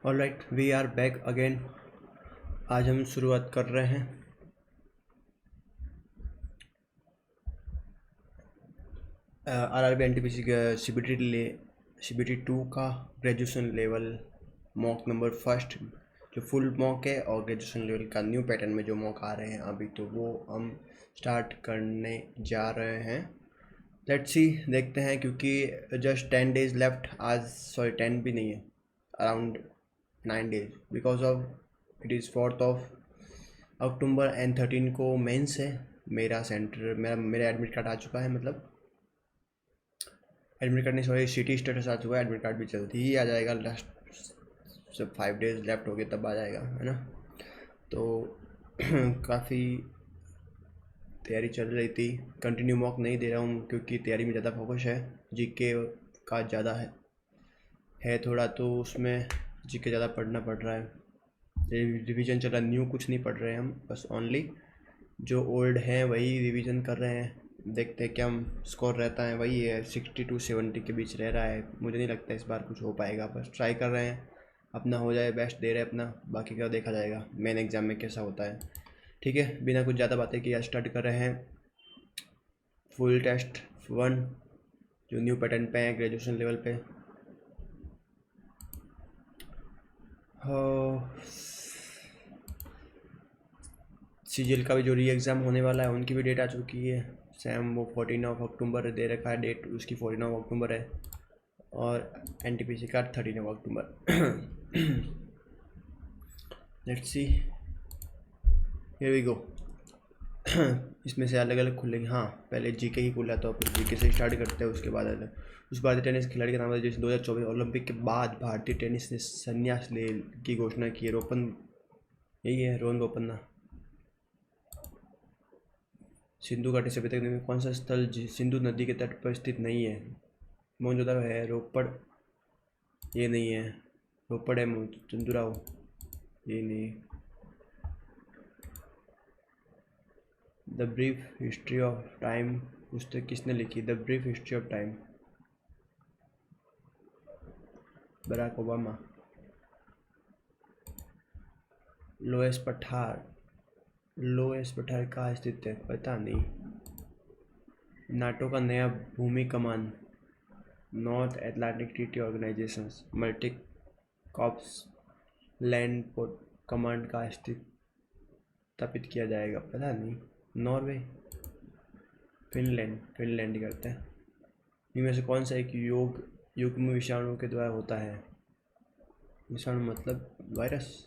Alright, we are back again. आज हम शुरुआत कर रहे हैं आरआरबी एनटीपीसी सीबीटी 2 का graduation level mock number first, जो फुल मॉक है, और ग्रेजुएशन लेवल का न्यू पैटर्न में जो मॉक आ रहे हैं अभी, तो वो हम स्टार्ट करने जा रहे हैं। लेट्स सी, देखते हैं, क्योंकि जस्ट 10 डेज लेफ्ट। आज सॉरी 10 भी नहीं है, around 9 days, because of it is 4th of October and 13 को मेंस है। मेरा एडमिट कार्ड आ चुका है, मतलब एडमिट कार्ड नहीं, सॉरी, सिटी स्टेटस आ चुका है। एडमिट कार्ड भी जल्दी ही आ जाएगा, लास्ट जब 5 डेज लेफ्ट हो गए तब आ जाएगा, है ना। तो काफ़ी तैयारी चल रही थी। कंटिन्यू मॉक नहीं दे रहा हूँ क्योंकि तैयारी में ज़्यादा फोकस है। जीके का ज़्यादा है थोड़ा, तो उसमें जीके ज़्यादा पढ़ना पड़ रहा है। रिवीजन चल रहा है, न्यू कुछ नहीं पढ़ रहे हैं हम, बस ओनली जो ओल्ड हैं वही रिवीजन कर रहे हैं। देखते हैं क्या स्कोर रहता है, वही है 60 to 70 के बीच रह रहा है। मुझे नहीं लगता इस बार कुछ हो पाएगा, बस ट्राई कर रहे हैं, अपना हो जाए, बेस्ट दे रहे हैं अपना, बाकी का देखा जाएगा मेन एग्ज़ाम में कैसा होता है। ठीक है, बिना कुछ ज़्यादा बातें किए स्टार्ट कर रहे हैं फुल टेस्ट 1, जो न्यू पैटर्न पे है ग्रेजुएशन लेवल पे। सीजीएल का भी जो री एग्ज़ाम होने वाला है उनकी भी डेट आ चुकी है। सैम वो 14 अक्टूबर दे रखा है, डेट उसकी 14 अक्टूबर है, और एनटीपीसी का 13 अक्टूबर। Let's see, here we go. इसमें से अलग अलग खुलेंगे। हाँ, पहले जीके ही खुला, तो अपन जीके से स्टार्ट करते हैं, उसके बाद अलग। उस भारतीय टेनिस खिलाड़ी का नाम है जिसने 2024 ओलंपिक के बाद भारतीय टेनिस ने संन्यास ले की घोषणा की है। रोपन, यही है, रोहन बोपन्ना। सिंधु घाटी सभ्यता में कौन सा स्थल सिंधु नदी के तट पर स्थित नहीं है? मोहनजोदड़ो है, रोपड़ ये नहीं है, रोपड़ है, चंदुराव ये नहीं। The brief history of time पुस्तक किसने लिखी? The brief history of time, Barack Obama. Loess पठार कहाँ स्थित है? पता नहीं। नाटो का नया भूमि कमान North Atlantic Treaty Organization multi corps land command का स्थापित किया जाएगा? पता नहीं। नॉर्वे, फिनलैंड ही करते हैं। इनमें से कौन सा एक युग्म विषाणु के द्वारा होता है? विषाणु मतलब वायरस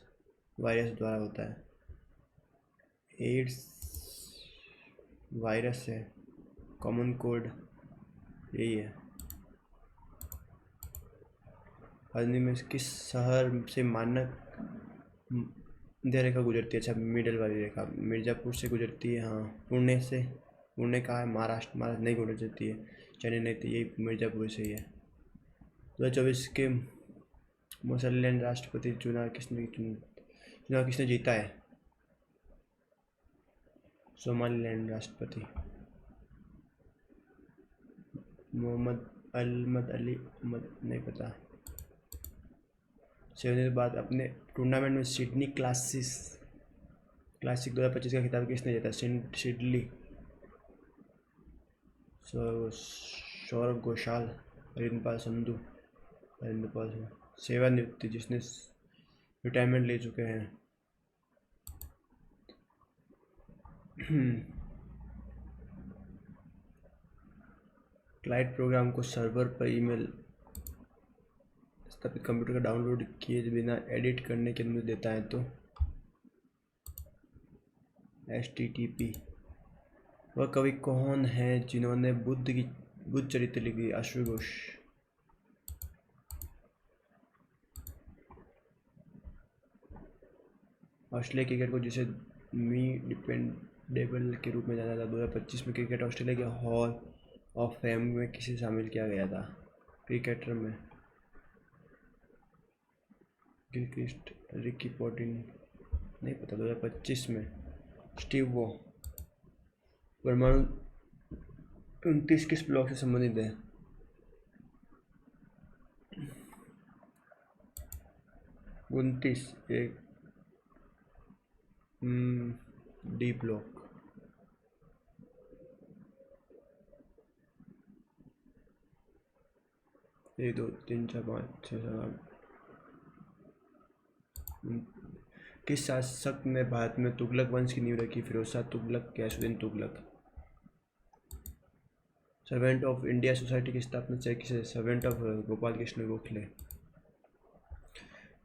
द्वारा होता है। एड्स वायरस है, कॉमन कोल्ड यही है। अग्नि में किस शहर से मानक मध्य रेखा गुजरती है? अच्छा, मिडल वाली रेखा मिर्ज़ापुर से गुजरती है। हाँ, पुणे कहाँ है? महाराष्ट्र नहीं गुजरती है, चेन्नई नहीं, तो यही मिर्ज़ापुर से ही है। 2024 के मोसलैंड राष्ट्रपति चुनाव किसने जीता है? सोमालीलैंड राष्ट्रपति मोहम्मद अली नहीं पता। 7 बाद अपने टूर्नामेंट में सिडनी क्लासिक 2025 का खिताब किसने जीता? सिडली सौरभ घोषाल, हरिंदरपाल संधू, सेवानिवृत्ति जिसने रिटायरमेंट ले चुके हैं। क्लाइड प्रोग्राम को सर्वर पर ईमेल स्थापित कंप्यूटर का डाउनलोड किए बिना एडिट करने की अनुमति देता है, तो HTTP। वह कवि कौन है जिन्होंने बुद्ध चरित्र लिखी? अश्वनी घोष। ऑस्ट्रेलिया क्रिकेट को जिसे मी डिपेंडेबल के रूप में जाना था, 2025 में क्रिकेट ऑस्ट्रेलिया के हॉल ऑफ फेम में किसे शामिल किया गया था? क्रिकेटर में गिलक्रिस्ट, रिकी पोटिंग नहीं पता। 2025 में स्टीव वो। परमाणु 29 किस ब्लॉक से संबंधित है? 29 एक डी ब्लॉक। एक दो तीन चार पाँच छः सात आठ। किस शासक ने भारत में तुगलक वंश की नींव रखी? Firoz Shah Tughlaq, Ghiyasuddin Tughlaq. Servant of India society की स्थापना किसे? Servant of Gopal Krishna Gokhale.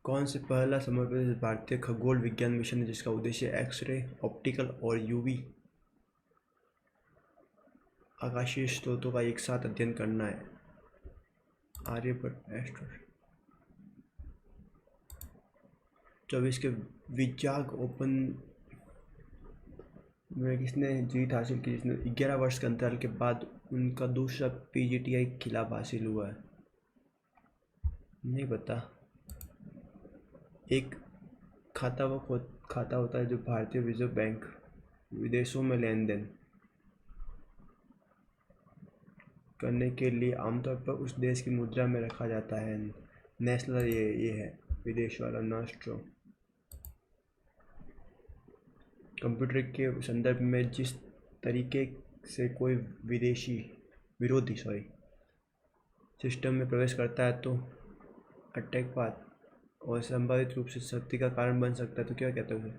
कौन से पहला समर्पित भारतीय खगोल विज्ञान मिशन है जिसका उद्देश्य एक्सरे, ऑप्टिकल और यूवी आकाशीय स्रोतों का एक साथ अध्ययन करना है? आर्यभट्ट एस्ट्रो। 24 के विजाग ओपन में किसने जीत हासिल की जिसने 11 वर्ष के अंतराल के बाद उनका दूसरा पीजीटीआई खिलाफ हासिल हुआ है? नहीं पता। एक खाता होता है जो भारतीय रिजर्व बैंक विदेशों में लेन देन करने के लिए आमतौर पर उस देश की मुद्रा में रखा जाता है। नेशनल ये है विदेश वाला नॉस्ट्रो। कंप्यूटर के संदर्भ में जिस तरीके से कोई विरोधी सिस्टम में प्रवेश करता है तो अटैक पाथ और संभावित रूप से शक्ति का कारण बन सकता है तो क्या कहते हैं?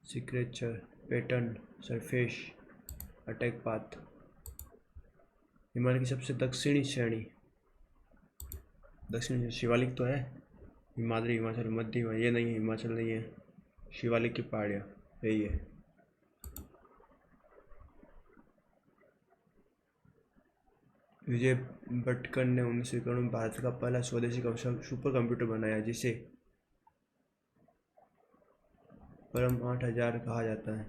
Signature, pattern, surface, attack path. Himalaya की सबसे दक्षिणी श्रेणी, दक्षिण शिवालिक तो है, हिमालय, हिमाचल, मध्य, ये नहीं है, हिमाचल नहीं है, शिवालिक की पहाड़ियाँ यही है। विजय भटकर ने 1991 में भारत का पहला स्वदेशी सुपर कंप्यूटर बनाया जिसे परम 8000 कहा जाता है।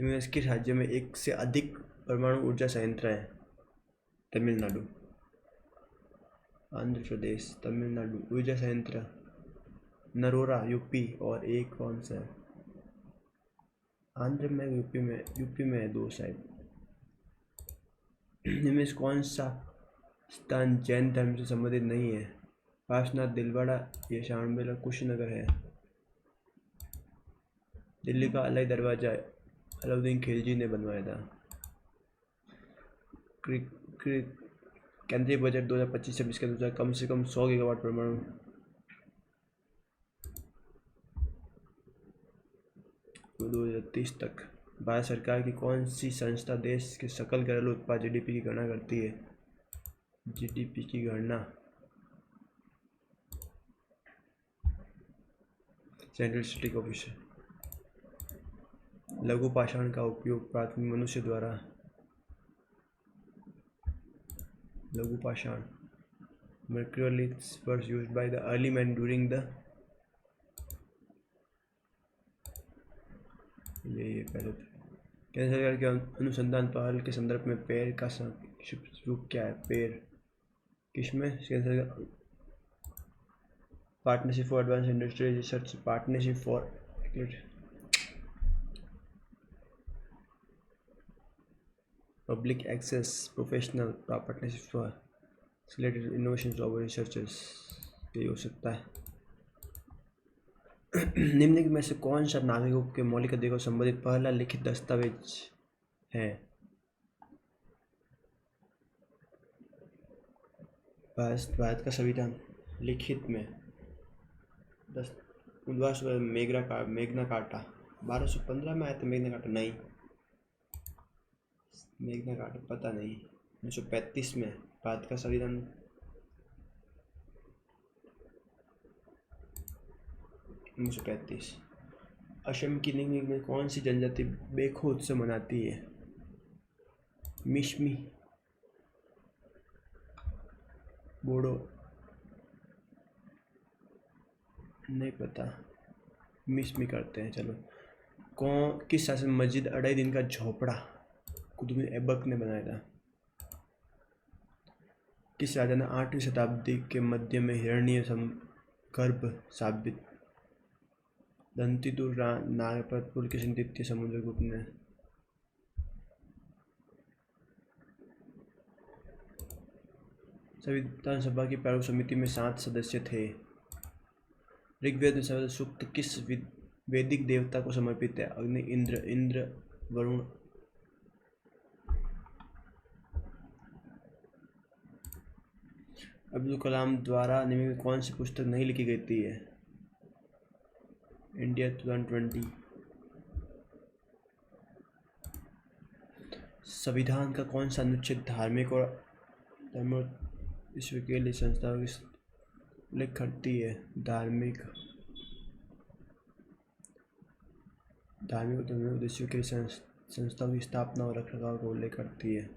इनमें किस राज्य में एक से अधिक परमाणु ऊर्जा संयंत्र है? तमिलनाडु, आंध्र प्रदेश, तमिलनाडु। ऊर्जा संयंत्र नरोरा यूपी और एक कौन सा है? आंध्र में, यूपी में है दो शायद। इनमें से कौन सा स्थान जैन धर्म से संबंधित नहीं है? पार्श्वनाथ, दिलवाड़ा, ये शामबेला, कुशीनगर है। दिल्ली का अलाई दरवाजा अलाउद्दीन खिलजी ने बनवाया था। केंद्रीय बजट 2025-26 के अनुसार कम से कम 100 गीगावाट परमाणु 2030 तक। भारत सरकार की कौन सी संस्था देश के सकल घरेलू उत्पाद जीडीपी की गणना करती है? जीडीपी की गणना सेंट्रल स्टैटिस्टिक्स ऑफिस। लघु पाषाण का उपयोग प्राथमिक मनुष्य द्वारा। लघु पाषाण mercury's was used by the early men during the ये पहले केंद्र सरकार के अनुसंधान पहल के संदर्भ में पेड़ का संक्षिप्त रूप क्या है? पेड़ किसमें? केंद्र सरकार partnership for advance industrial research, partnership for public access, professional partnership for selected innovation of researchers, ये हो सकता है। निम्नलिखित में से कौन सा नागरिकों के मौलिक अधिकारों को संबंधित पहला लिखित दस्तावेज है? भारत का संविधान लिखित में मेघना कार्टा 1215 में आया था। मेघना कार्टा नहीं, मेघना कार्टा पता नहीं। 1935 में भारत का संविधान 1935। असम की निम्नलिखित में कौन सी जनजाति बेखो उत्सव मनाती है? मिशमी, बोडो, नहीं पता, मिशमी करते हैं। चलो, किस शासन मस्जिद अढ़ाई दिन का झोपड़ा कुतुबुद्दीन ऐबक ने बनाया था? किस राजा ने 8वीं शताब्दी के मध्य में हिरण्य गर्भ साबित दंतीदुर नागपतपुर के द्वितीय समुद्रगुप्त ने? संविधान सभा की प्रारूप समिति में 7 सदस्य थे। ऋग्वेद में सर्वोत्तम सूक्त किस वैदिक देवता को समर्पित है? अग्नि, इंद्र, वरुण। अब्दुल कलाम द्वारा निम्न में कौन सी पुस्तक नहीं लिखी गई थी? इंडिया 2020। संविधान का कौन सा अनुच्छेद धार्मिक और धर्म विश्व के लिए संस्थाओं की उल्लेख करती है? धार्मिक और धर्म उद्देश्यों के लिए संस्थाओं की स्थापना और रखरखाव का उल्लेख करती है।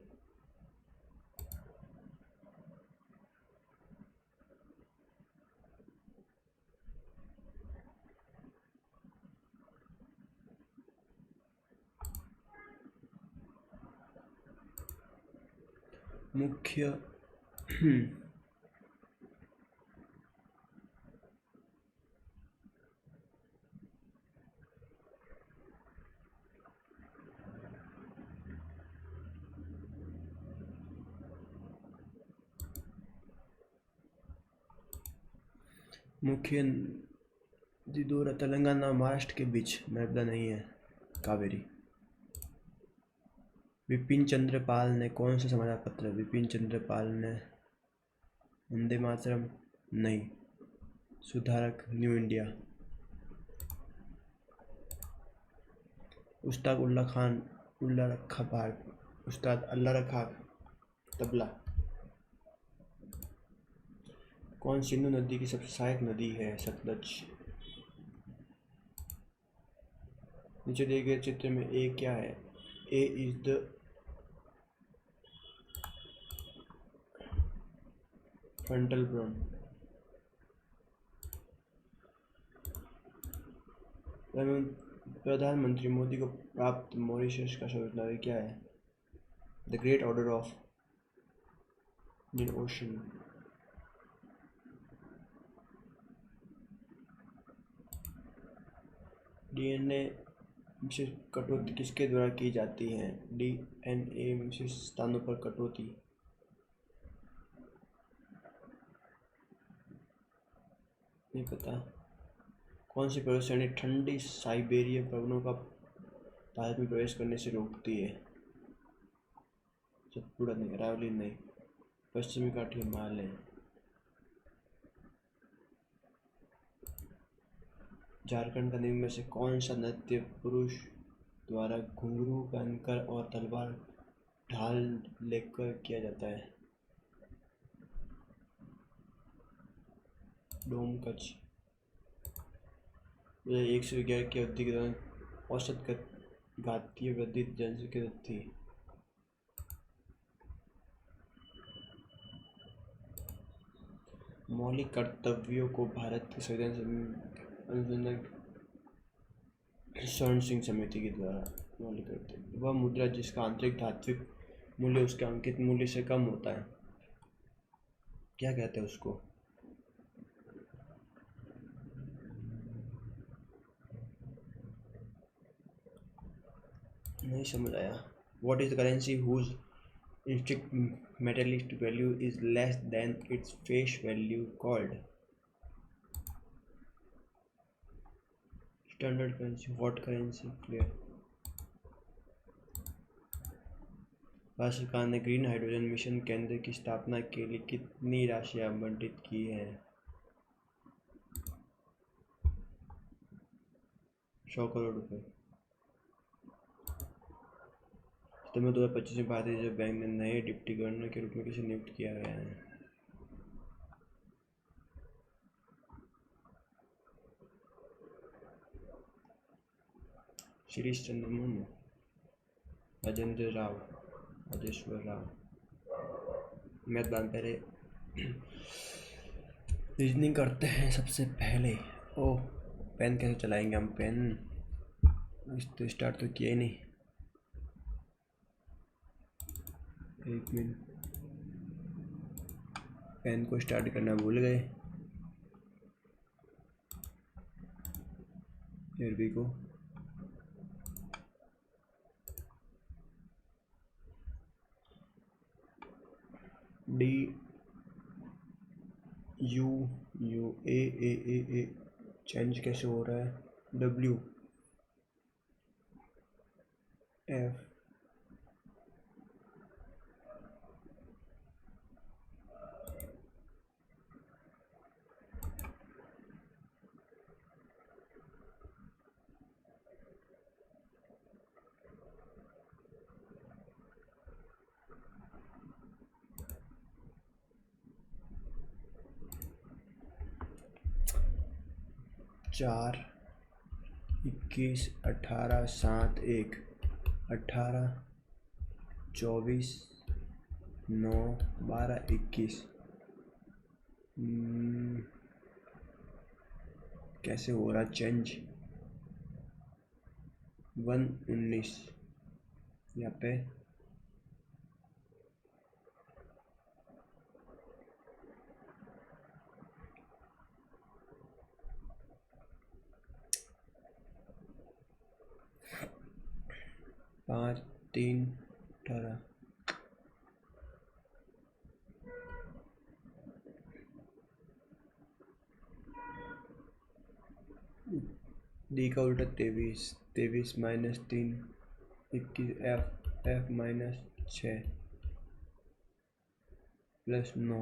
मुख्य मुख्य नदी दो तेलंगाना और महाराष्ट्र के बीच, नर्मदा नहीं है, कावेरी। विपिन चंद्र पाल ने कौन सा समाचार पत्र? विपिन चंद्र पाल ने वंदे मातरम नहीं, सुधारक, न्यू इंडिया। उस्ताद उल्ला रखा भारत, उस्ताद अल्लाह रखा तबला। कौन सिंधु नदी की सबसे सहायक नदी है? सतलज। नीचे दिए गए चित्र में ए क्या है? ए इज द फ्रंटल बोन। प्रधानमंत्री मोदी को प्राप्त मॉरिशस का सर्वोच्च नागरिक क्या है? The great order of Indian Ocean. DNA विशेष कटौती किसके द्वारा की जाती है? डीएनए विशेष स्थानों पर कटौती। नहीं पता। कौन सी पर्वतश्रेणी ठंडी साइबेरिया पर्वतों का भारत में प्रवेश करने से रोकती है? सतपुड़ा नहीं, अरावली नहीं, पश्चिमी घाट हिमालय। झारखंड का निम्न में से कौन सा नृत्य पुरुष द्वारा घुंघरू पहनकर और तलवार ढाल लेकर किया जाता है? डोमकच। 2011 की अवधि के दौरान औसत घातीय वृद्धि जनसंख्या थी। मौलिक कर्तव्यों को भारत के संविधान अनुसंधान स्वर्ण सिंह समिति के द्वारा मौलिक कर्तव्य। वह मुद्रा जिसका आंतरिक धात्विक मूल्य उसके अंकित मूल्य से कम होता है, क्या कहते हैं उसको? नहीं समझ आया। What is the currency whose intrinsic metallic value is less than its face value called? Standard currency. What currency? Clear. Bharat सरकार ने ग्रीन हाइड्रोजन मिशन केंद्र की स्थापना के लिए कितनी राशि आवंटित की है? 100 करोड़ रुपए। सितंबर 2025 में भारतीय रिजर्व बैंक ने नए डिप्टी गवर्नर के रूप में किसे नियुक्त किया गया है? शिरीष चंद्र मुर्मू, राजेश्वर राव। मैदान पहले रीजनिंग करते हैं सबसे पहले। ओह, पेन कैसे चलाएंगे हम? पेन तो स्टार्ट तो किया ही नहीं। एक मिनट, पेन को स्टार्ट करना भूल गए। फिर भी को यू यू ए चेंज कैसे हो रहा है, डब्ल्यू एफ चार 21 18 7 1 18 24 9 12 21 कैसे हो रहा चेंज 1 19 यहाँ पे पाँच 3 18 डी का उल्टा 23 23 minus 3 21 F minus 6 plus 9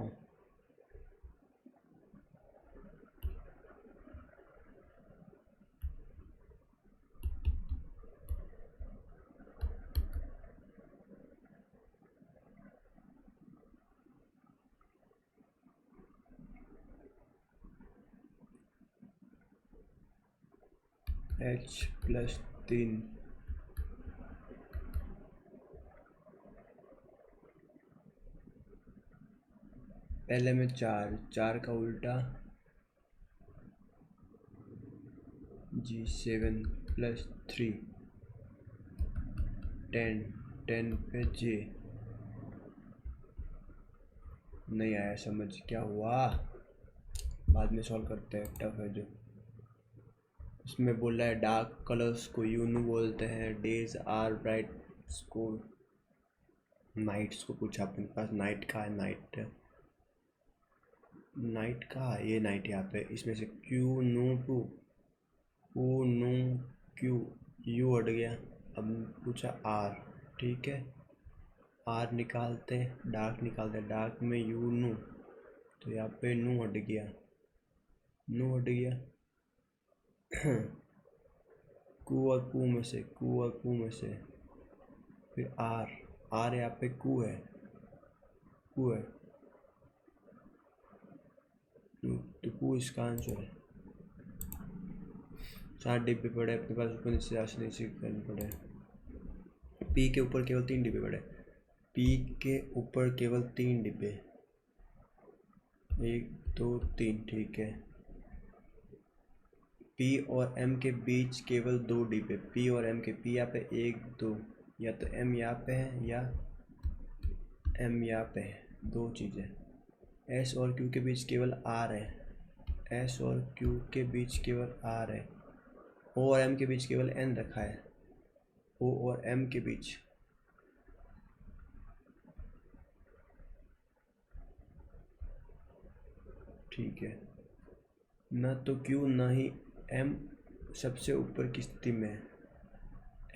H plus 3 पहले में 4 का उल्टा जी 7 प्लस 3 10 पे जे नहीं आया समझ क्या हुआ, बाद में सॉल्व करते हैं, टफ है जो। इसमें बोल रहा है डार्क कलर्स को यूनू बोलते हैं, डेज आर ब्राइट को नाइट्स को पूछा अपने पास, नाइट का है, नाइट का ये नाइट यहाँ पे, इसमें से क्यू नू टू ओ नू क्यू यू हट गया, अब पूछा आर, ठीक है आर निकालते हैं, डार्क निकालते हैं, डार्क में यू नू तो यहाँ पे नू हट गया, कू और कू में से फिर आर यहाँ पे कू है तो कू इसका आंसर है। 7 डिब्बे पड़े अपने पास, ऊपर नीचे करने पड़े, पी के ऊपर केवल 3 डिब्बे पड़े, पी के ऊपर केवल 3 डिब्बे, 1 2 3 ठीक है। पी और एम के बीच केवल 2 डिब्बे, पी और एम के, पी यहाँ पे 1 2, या तो एम यहाँ पे है या एम यहाँ पे है, 2 चीज़ें। एस और क्यू के बीच केवल आर है, एस और क्यू के बीच केवल आर है, ओ और एम के बीच केवल एन रखा है, ओ और एम के बीच ठीक है, ना तो क्यू ना ही एम सबसे ऊपर की स्थिति में है,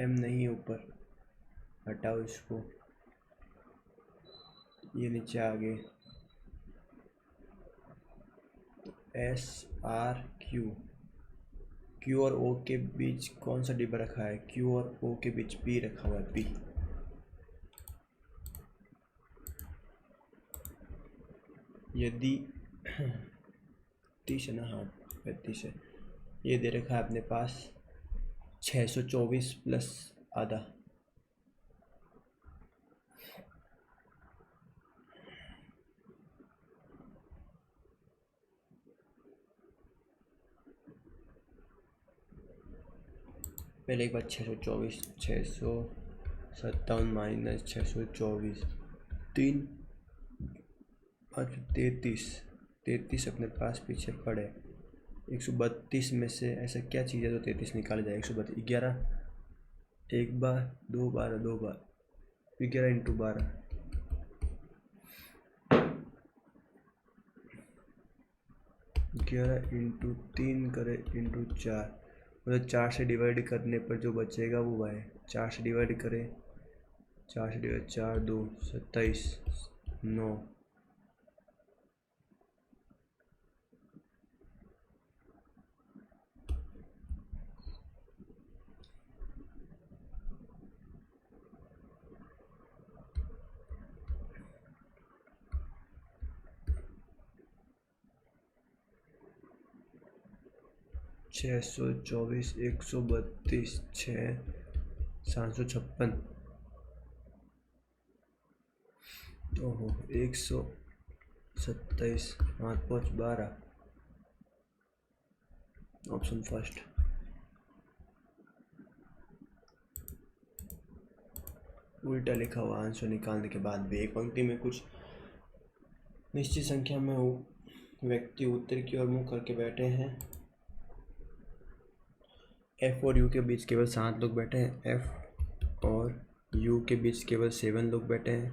एम नहीं है ऊपर, हटाओ इसको, ये नीचे आ गए, एस आर क्यू और ओ के बीच कौन सा डिब्बा रखा है, क्यू और ओ के बीच पी रखा हुआ है, पी यदि 30 है ना, हाँ 35 है, ये दे रखा है अपने पास 624 प्लस आधा, पहले एक बार 624 657 माइनस 624 3 5 33 अपने पास पीछे पड़े, 132 में से ऐसा क्या चीज़ है तो 33 निकाला जाए, 132 11 एक बार 2 बार 11 इंटू 12 11 इंटू 3 करे इंटू 4, मतलब 4 से डिवाइड करने पर जो बचेगा वो वाई। 4 से डिवाइड करे, 4 से डिवाइड 4 2 27 9, 624 132 6 756। ओहो 127 5 5 12, ऑप्शन फर्स्ट। उल्टा लिखा हुआ आंसर निकालने के बाद भी एक पंक्ति में कुछ निश्चित संख्या में व्यक्ति उत्तर की ओर मुंह करके बैठे हैं। एफ और यू के बीच केवल 7 लोग बैठे हैं। एफ और यू के बीच केवल 7 लोग बैठे हैं।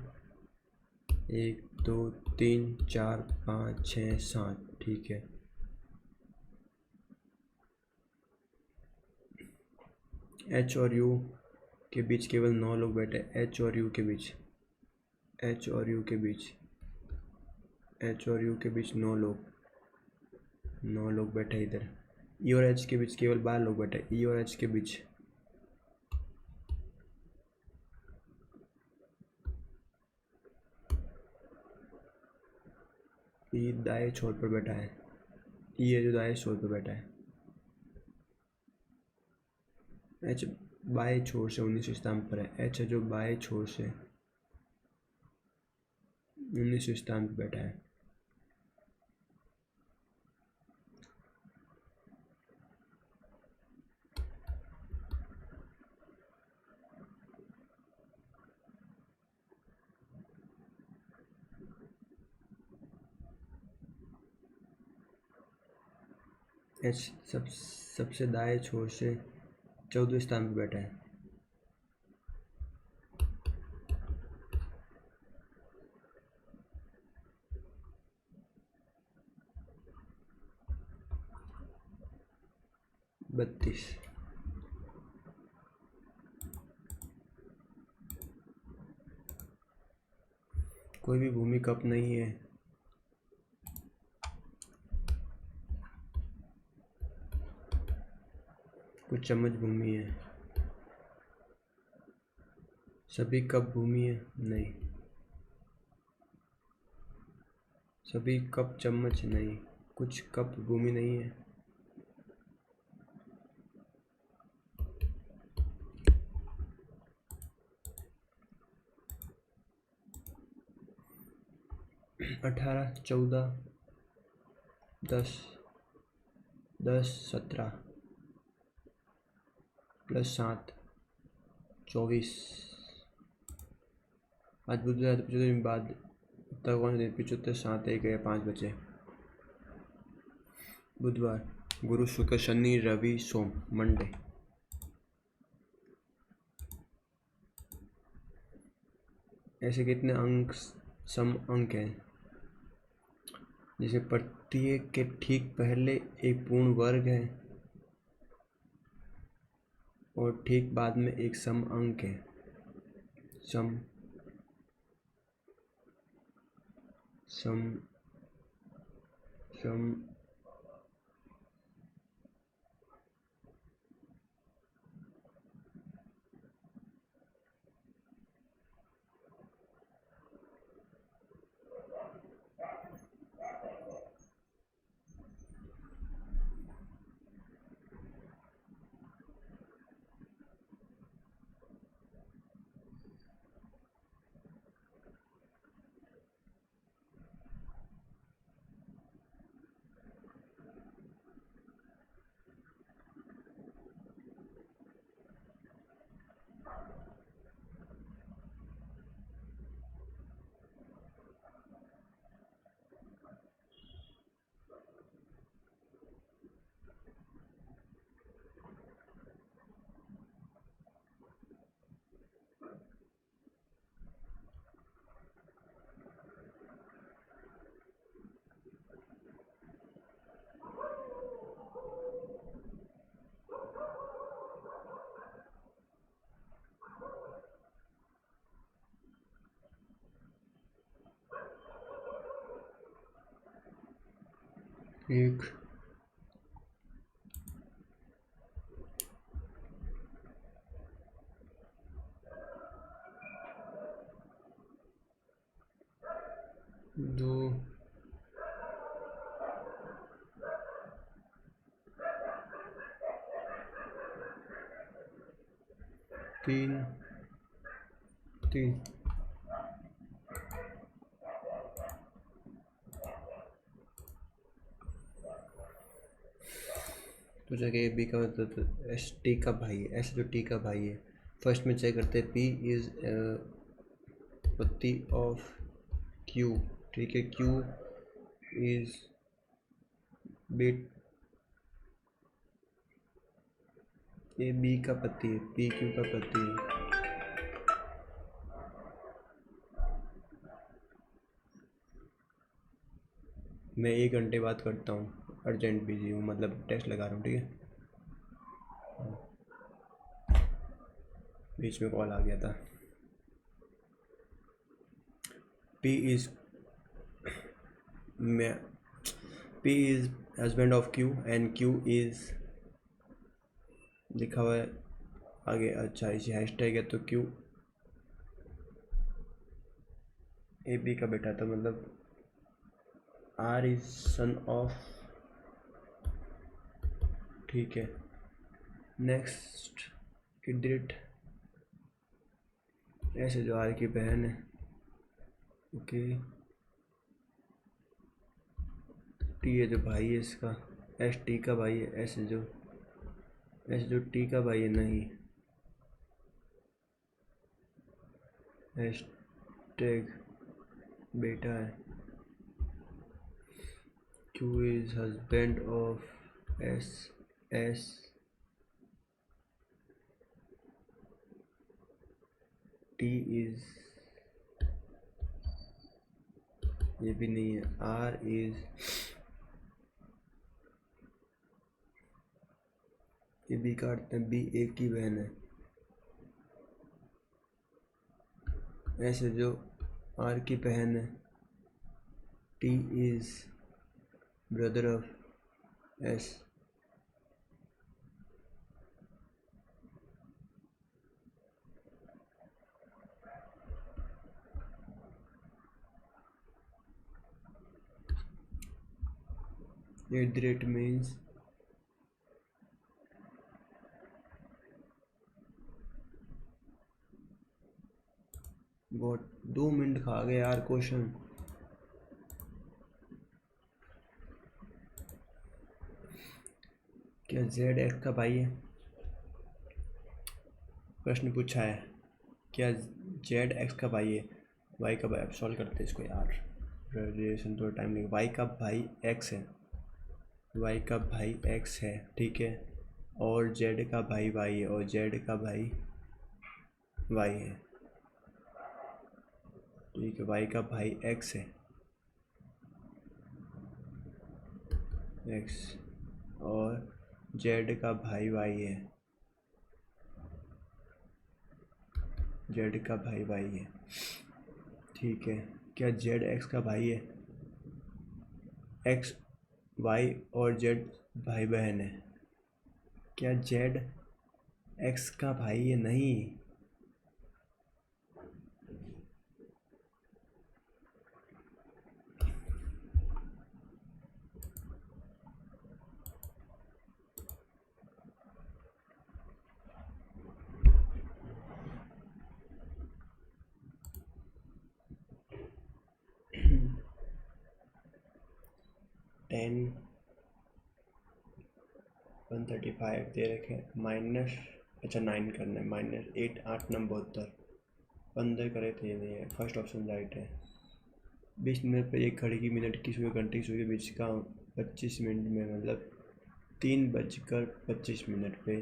1 2 3 4 5 6 7, ठीक है। एच और यू के बीच केवल 9 लोग बैठे हैं। एच और यू के बीच, एच और यू के बीच, एच और यू के बीच 9 लोग बैठे हैं इधर। ई और एच के बीच केवल 12 लोग बैठे हैं। ई और एच के बीच ई दाएं छोर पर बैठा है। ई है जो दाएं छोर पर बैठा है। एच बाएं छोर से 19 स्थान पर है। एच है जो बाएं छोर से 19 स्थान पर बैठा है। एच सबसे दाएं छोर से 14 स्थान पर बैठा है। बत्तीस। कोई भी भूमि कप नहीं है। कुछ चम्मच भूमि है। सभी कप भूमि है, नहीं। सभी कप चम्मच, नहीं। कुछ कप भूमि नहीं है। अठारह 14 10 10 17 प्लस 7 24। आज बुधवार तो 75 दिन बाद तक कौन सा दिन? 75 7 1 है 5 बचे। बुधवार, गुरु शुक्र शनि रवि सोम, मंडे। ऐसे कितने अंक सम अंक हैं? जैसे प्रत्येक के ठीक पहले एक पूर्ण वर्ग है और ठीक बाद में एक सम अंक है। सम सम सम एक 2 3 3 तो जगह बी का मतलब एस टी का भाई है, ऐसे जो टी का भाई है। फर्स्ट में चेक करते हैं पी इज़ पति ऑफ क्यू, ठीक है। Q is bit A B का पति है, पी क्यू का पति है। मैं 1 घंटे बात करता हूँ, अर्जेंट बिजी हूँ, मतलब टेस्ट लगा रहा हूँ, ठीक है। बीच में कॉल आ गया था। पी इज़ मैं P is husband of Q and Q is लिखा हुआ है आगे। अच्छा, इसे हैशटैग है तो क्यू ए बी का बेटा, तो मतलब आर इज सन ऑफ, ठीक है। नेक्स्ट इडिट, ऐसे जो आर की बहन है, ओके। टी है जो भाई है इसका, एस टी का भाई है, ऐसे जो टी का भाई है नहीं, हैशटैग बेटा है। Q is husband of S S T is, ये भी नहीं है। आर इज, ये बी काटते हैं, बी एक की बहन है। ऐसे जो आर की बहन है, T is brother of S, at the rate means बहुत 2 मिनट खा गए यार क्वेश्चन। क्या जेड एक्स का भाई है? प्रश्न पूछा है, क्या जेड एक्स का भाई है? वाई का भाई, अब सॉल्व करते हैं इसको यार, ग्रेजुएशन थोड़ा टाइम लगेगा। वाई का भाई एक्स है, वाई का भाई एक्स है, ठीक है। और जेड का भाई वाई है, और जेड का भाई वाई है, ठीक है। वाई का भाई एक्स है, एक्स, और जेड का भाई वाई है, जेड का भाई वाई है, ठीक है। क्या जेड एक्स का भाई है? एक्स वाई और जेड भाई बहन है। क्या जेड एक्स का भाई है? नहीं। टेन 135 दे रखे, माइनस, अच्छा 9 करना है, -8 8 9 72, 15 करे थे, ये नहीं है, फर्स्ट ऑप्शन राइट है। 20 मिनट पर एक घड़ी की मिनट की सुई घंटे की सुई के बीच का 25 मिनट में, मतलब 3:25 पे,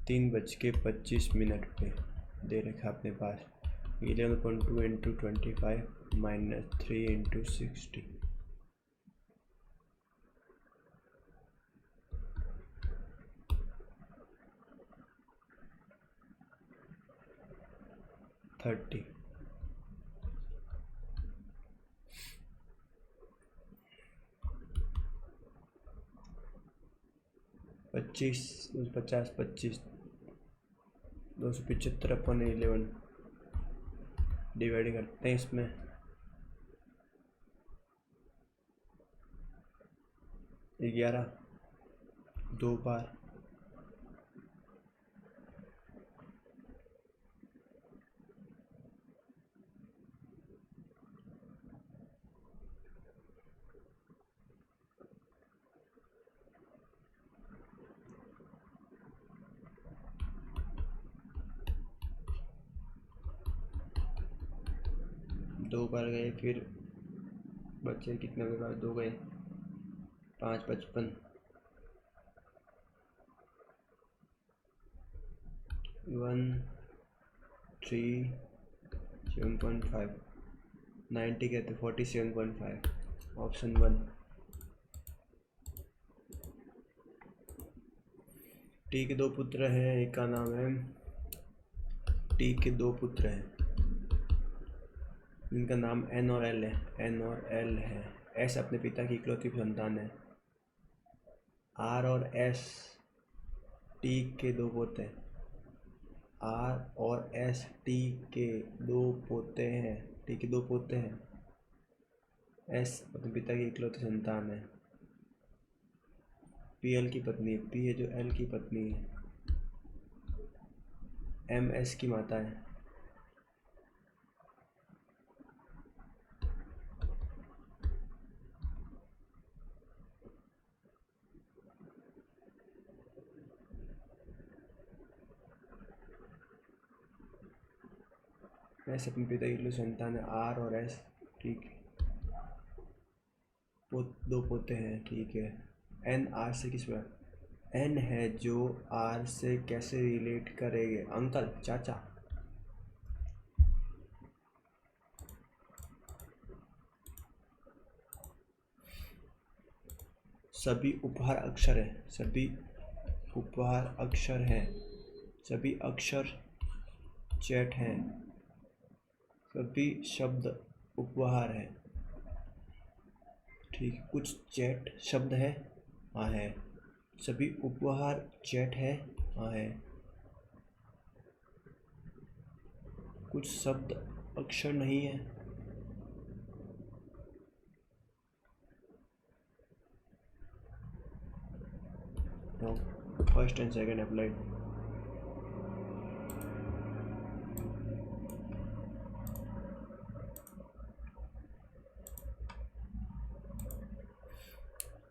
3:25 पे दे रखा अपने पास। 11.2 इंटू 25 -3 इंटू 60, 30। 25, 250, 25, 275 अपन 11 डिवाइड करते हैं इसमें। 11 2 बार, दो बार गए, फिर बच्चे कितने के बाद 2 गए, 5 55, 1 3 7.5, 90 कहते 47.5, ऑप्शन 1। टी के 2 पुत्र हैं, एक का नाम है, टी के 2 पुत्र हैं, इनका नाम एन और एल है, एन और एल है। एस अपने पिता की इकलौती संतान है। आर और एस टी के 2 पोते हैं। आर और एस टी के 2 पोते हैं, टी के 2 पोते हैं। एस अपने पिता की इकलौती संतान है। पी एल की पत्नी है, पी है जो एल की पत्नी है। एम एस की माता है। एस अपने पिता की इकलौती संतान है। आर और एस ठीक 2 पोते हैं, ठीक है। एन आर से किस बार, एन है जो आर से कैसे रिलेट करेंगे, अंकल चाचा। सभी उपहार अक्षर है, सभी उपहार अक्षर हैं, सभी अक्षर चैट हैं, सभी शब्द उपहार है, ठीक। कुछ चैट शब्द है, हाँ है। सभी उपहार चैट है, हाँ है। कुछ शब्द अक्षर नहीं है, no. First and second applied.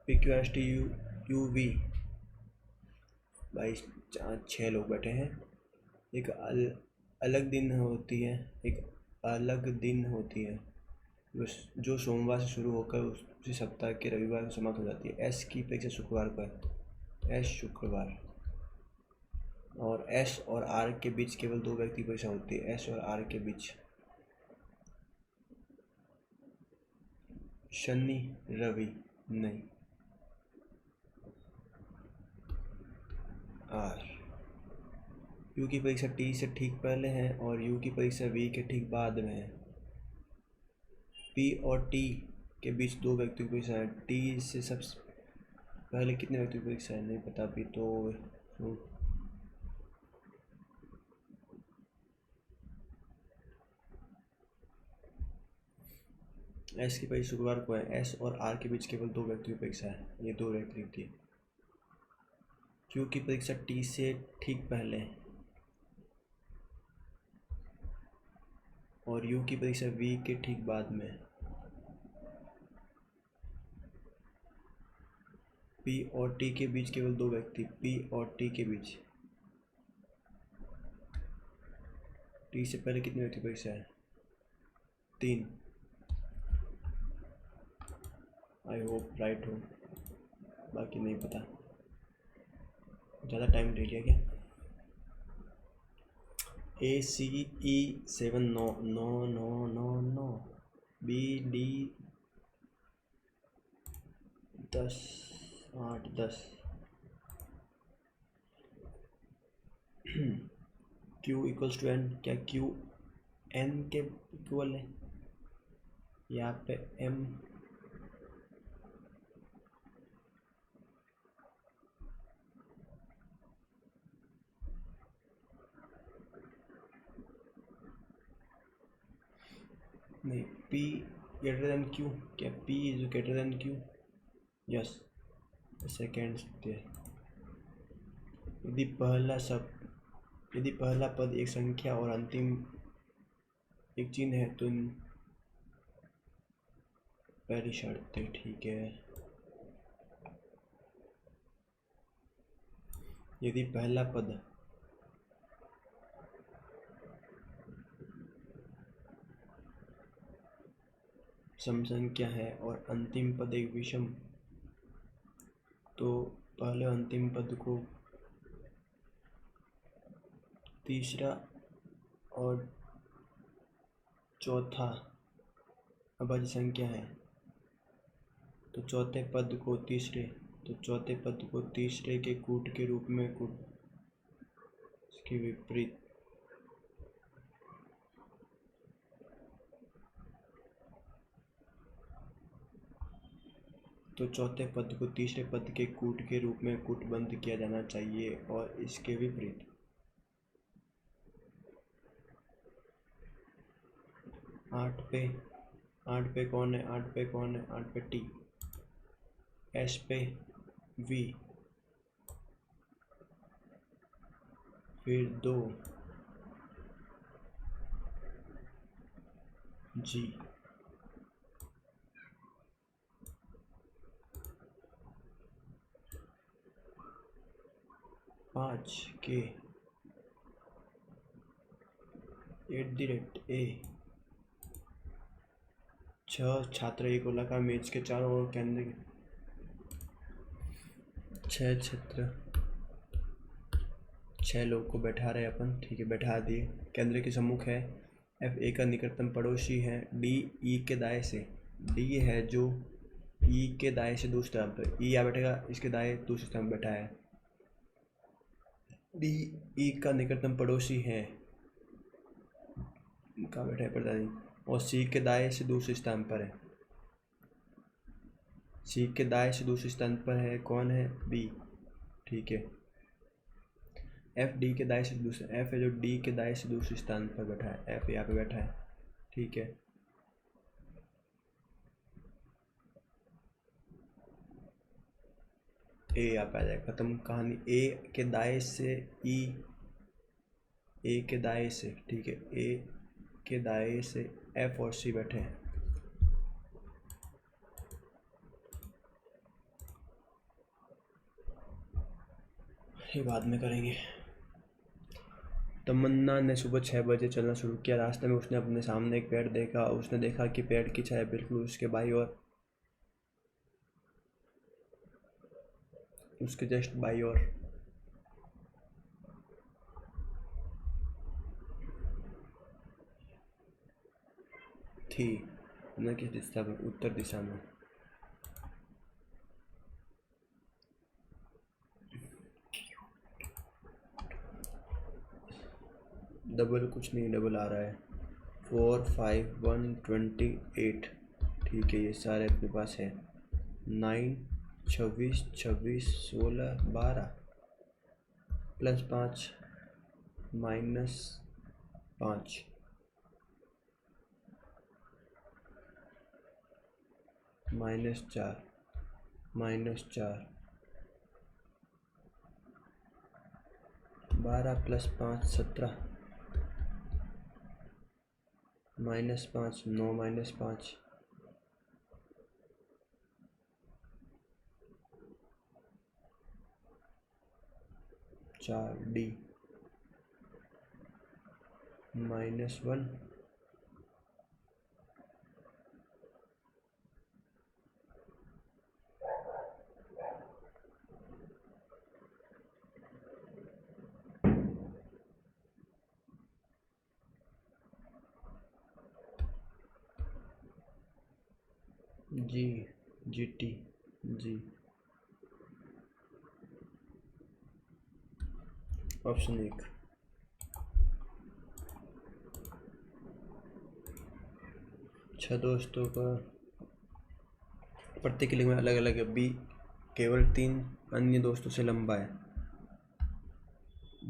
P Q S T U U V भाई 6 लोग बैठे हैं। एक अलग दिन होती है, एक अलग दिन होती है जो सोमवार से शुरू होकर उसी सप्ताह के रविवार को समाप्त हो जाती है। एस की परीक्षा शुक्रवार को है, एस शुक्रवार। और एस और आर के बीच केवल 2 व्यक्ति परीक्षा होती है, एस और आर के बीच। शनि रवि नहीं, आर। यू की परीक्षा टी से ठीक पहले है और यू की परीक्षा वी के ठीक बाद में है। पी और टी के बीच 2 व्यक्तियों की परीक्षा है। टी से सबसे पहले कितने व्यक्तियों की परीक्षा है नहीं पता अभी तो। एस की परीक्षा शुक्रवार को है, एस और आर के बीच केवल 2 व्यक्तियों की परीक्षा है, ये 2 व्यक्ति थी। क्यू की परीक्षा टी से ठीक पहले है और यू की परीक्षा वी के ठीक बाद में। पी और टी के बीच केवल 2 व्यक्ति, पी और टी के बीच। टी से पहले कितने व्यक्ति परीक्षा है, 3। आई होप राइट हो, बाकी नहीं पता। ज़्यादा टाइम ले लिया क्या। A C E 7 9 9 9 9 9, B D 10 8 10, Q equals to N, क्या क्यू एन के इक्वल है। यहाँ पे एम नहीं, P ग्रेटर देन Q, क्या P is greater than Q? Yes, ऐसे कह सकते हैं। यदि पहला पद एक संख्या और अंतिम एक चिन्ह है तो पहली शर्त, ठीक है। यदि पहला पद सम संख्या है और अंतिम पद एक विषम, तो पहले अंतिम पद को तीसरा और चौथा अभाज्य संख्या है, तो चौथे पद को तीसरे के कूट के रूप में इसके विपरीत तो चौथे पद को तीसरे पद के कूट के रूप में कूटबद्ध किया जाना चाहिए, और इसके विपरीत 8 पे कौन है? 8 पे T, S पे V, फिर 2 G, 5 K @A, 6 छात्र एक गोलाकार मेज के चारों ओर केंद्र, 6 लोग को बैठा रहे अपन, ठीक है, बैठा दिए। केंद्र के सम्मुख है, F का निकटतम पड़ोसी है D E के दाएं से, D है जो E के दाएं से दूसरी तरफ पर, E यहाँ बैठेगा, इसके दाएं दूसरी तरफ बैठा है। D E का निकटतम पड़ोसी है, कहाँ बैठा है पता नहीं, और C के दाएं से दूसरे स्थान पर है। C के दाएं से दूसरे स्थान पर है, कौन है? B, ठीक है। F D के दाएं से दूसरे, F है जो D के दाएं से दूसरे स्थान पर बैठा है, F यहाँ पे बैठा है, ठीक है। A यहाँ पे आ जाएगा, खत्म कहानी। A के दाएं से E, A के दाएं से, ठीक है, A के दाएं से F और C बैठे हैं। ये बाद में करेंगे। तमन्ना ने सुबह 6 बजे चलना शुरू किया। रास्ते में उसने अपने सामने एक पेड़ देखा। उसने देखा कि पेड़ की छाया बिल्कुल उसके बाईं ओर, उसके जस्ट बाईं ओर थी। न किस दिशा में? उत्तर दिशा में। डबल कुछ नहीं, डबल आ रहा है। 4 5 1 28, ठीक है, ये सारे अपने पास है। 9 26 26 16 12 +5 -5 -4 -4 12 + 5 17 -5 9 -5 4 D -1 G GT G। Option 1। छह दोस्तों का प्रत्येक लिंग में अलग अलग है। B केवल 3 अन्य दोस्तों से लंबा है।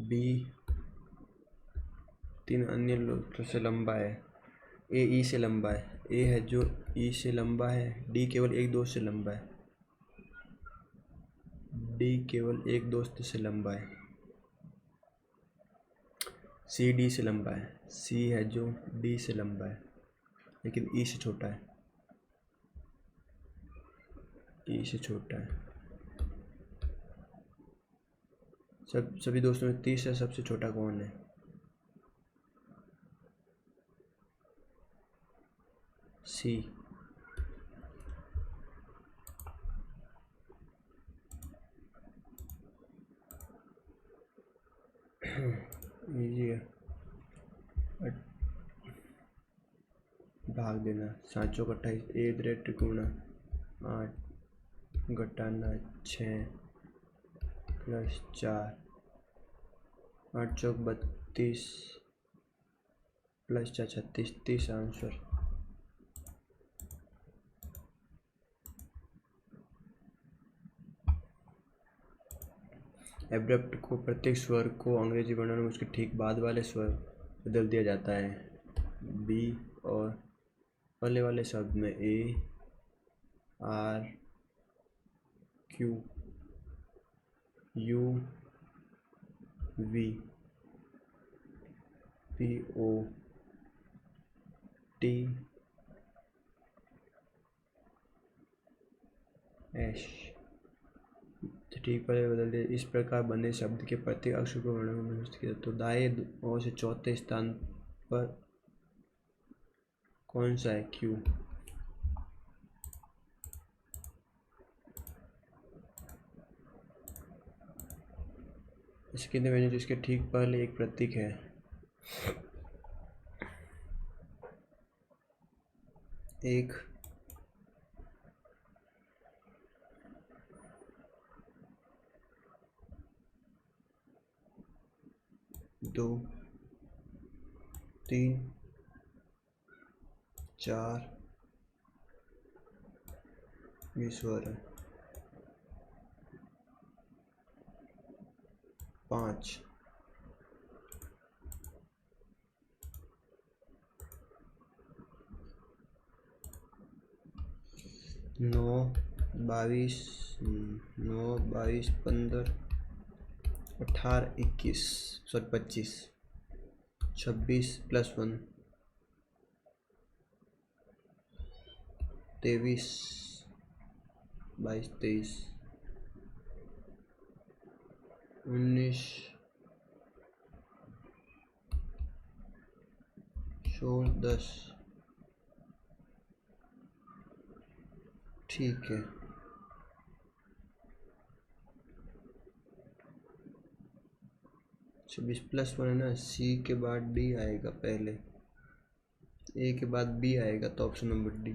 B 3 अन्य दोस्तों से लंबा है। ए ई से लंबा है, ए है जो ई से लंबा है, डी केवल एक दोस्त से लंबा है, डी केवल एक दोस्त से लंबा है, सी डी से लंबा है, सी है जो डी से लंबा है लेकिन ई से छोटा है, ई से छोटा है। सभी दोस्तों में तीसरा सबसे छोटा कौन है? सी। इजी है, भाग देना, सांचों का 28, ए दृढ़ त्रिकोण 8 घटाना 6 प्लस 4, 8 चौक 32 प्लस 4 36, 30 आंसर। एब्रप्ट को प्रत्येक स्वर को अंग्रेजी वर्णन में उसके ठीक बाद वाले स्वर बदल दिया जाता है। बी और पहले वाले शब्द में A R Q U V P O T H ठीक पर बदल दिया। इस प्रकार बने शब्द के प्रत्येक अक्षर को वर्णों में विभक्त किया। तो दाएं ओर से चौथे स्थान पर कौन सा है? क्यू। इसके अंदर जिसके ठीक पहले एक प्रतीक है, एक दो तीन चार ये स्वर है, 5 9 22 9 22 15 18 21 सॉरी 25 26 प्लस 1 23 22 23 19 16 10। ठीक है, छब्बीस प्लस 1 है ना। सी के बाद डी आएगा, पहले ए के बाद बी आएगा, तो ऑप्शन नंबर डी।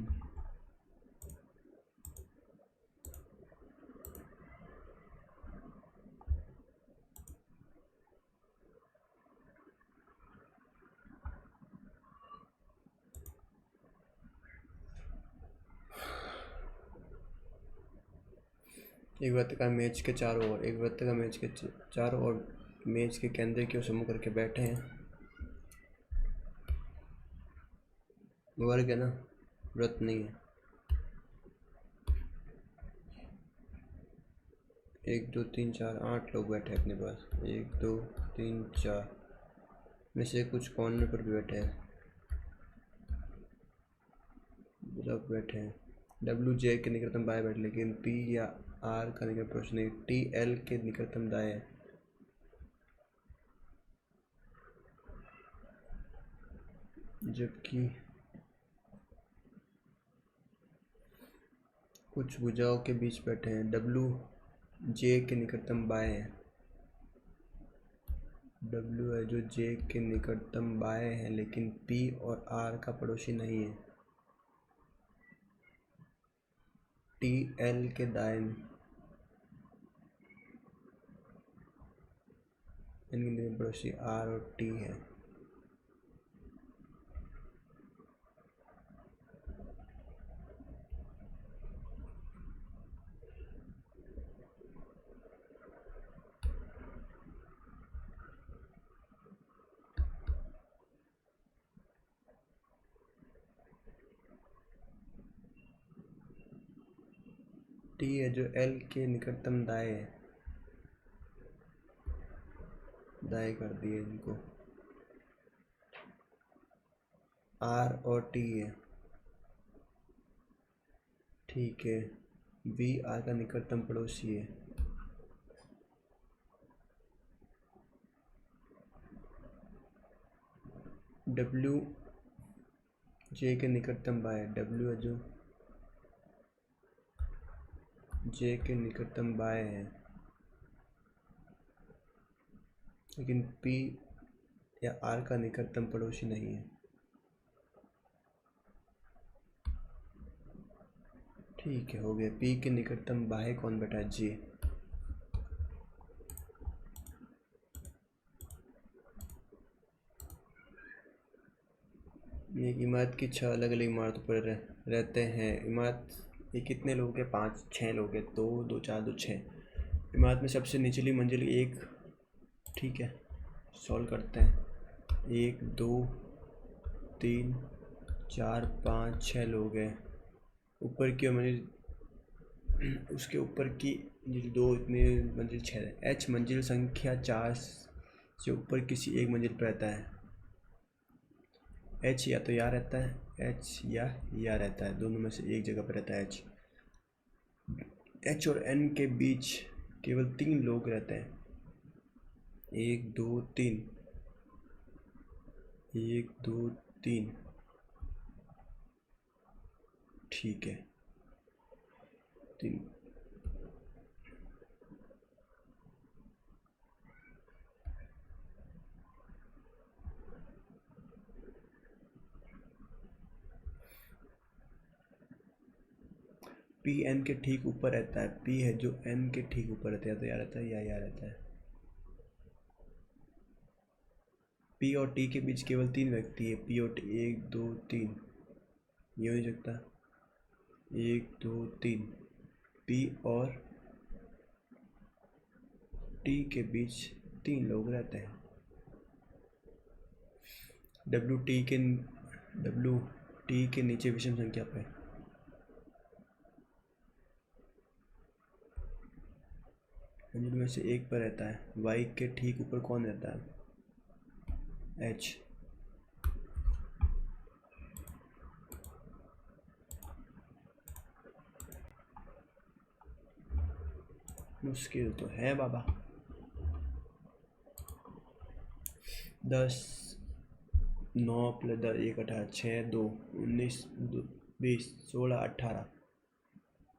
एक वृत्त का मेज के चारों ओर, एक वृत्त का मेज के चारों ओर मेज के केंद्र की ओर समूह करके बैठे हैं। वर्ग है ना, वृत्त नहीं है। 1 2 3 4 8 लोग बैठे हैं अपने पास। 1 2 3 4 में से कुछ कॉर्नर पर भी बैठे हैं, सब बैठे हैं। डब्ल्यू जे के निकटतम बाएं बैठे, लेकिन पी या आर का निकट पड़ोसी नहीं। टी एल के निकटतम दाएं है, जबकि कुछ भुजाओं के बीच बैठे हैं। डब्ल्यू जे के निकटतम बाएं है, डब्ल्यू है जो जे के निकटतम बाएं है, लेकिन पी और आर का पड़ोसी नहीं है। टी एल के दाएं इनके पड़ोसी आर और टी है। टी है जो एल के निकटतम दाएं है, दाएं कर दिए इनको। आर और टी है, ठीक है। वी आर का निकटतम पड़ोसी है। डब्ल्यू जे के निकटतम बाएं, डब्ल्यू है जो जे के निकटतम बाएं है, लेकिन पी या आर का निकटतम पड़ोसी नहीं है। ठीक है, हो गया। पी के निकटतम बाएं कौन बैठा है? जे। एक इमारत की 6 अलग अलग इमारतों पर रहते हैं। इमारत ये कितने लोग हैं? 5-6 लोग हैं। 2 2 4 2 6। इमारत में सबसे निचली मंजिल एक, ठीक है, सॉल्व करते हैं। 1 2 3 4 5 6 लोग हैं। ऊपर की मंजिल, उसके ऊपर की मंजिल 2, इतनी मंजिल 6 है। एच मंजिल संख्या 4 से ऊपर किसी एक मंजिल पर रहता है। एच या तो यहाँ रहता है, एच या यहाँ रहता है, दोनों में से एक जगह पर रहता है एच। एच और एन के बीच केवल 3 लोग रहते हैं। 1 2 3, 1 2 3, ठीक है। 3। पी एन के ठीक ऊपर रहता है। पी है जो एन के ठीक ऊपर रहता है, तो यहाँ रहता है या यहाँ रहता है। पी और टी के बीच केवल 3 व्यक्ति है। पी और टी, 1 2 3, ये हो नहीं सकता। 1 2 3, पी और टी के बीच 3 लोग रहते हैं। डब्ल्यू टी के नीचे विषम संख्या पे, में से एक पर रहता है। वाई के ठीक ऊपर कौन रहता है? एच। मुश्किल तो है बाबा। 10 9 + 10 1 18 6 2 19 20 16 18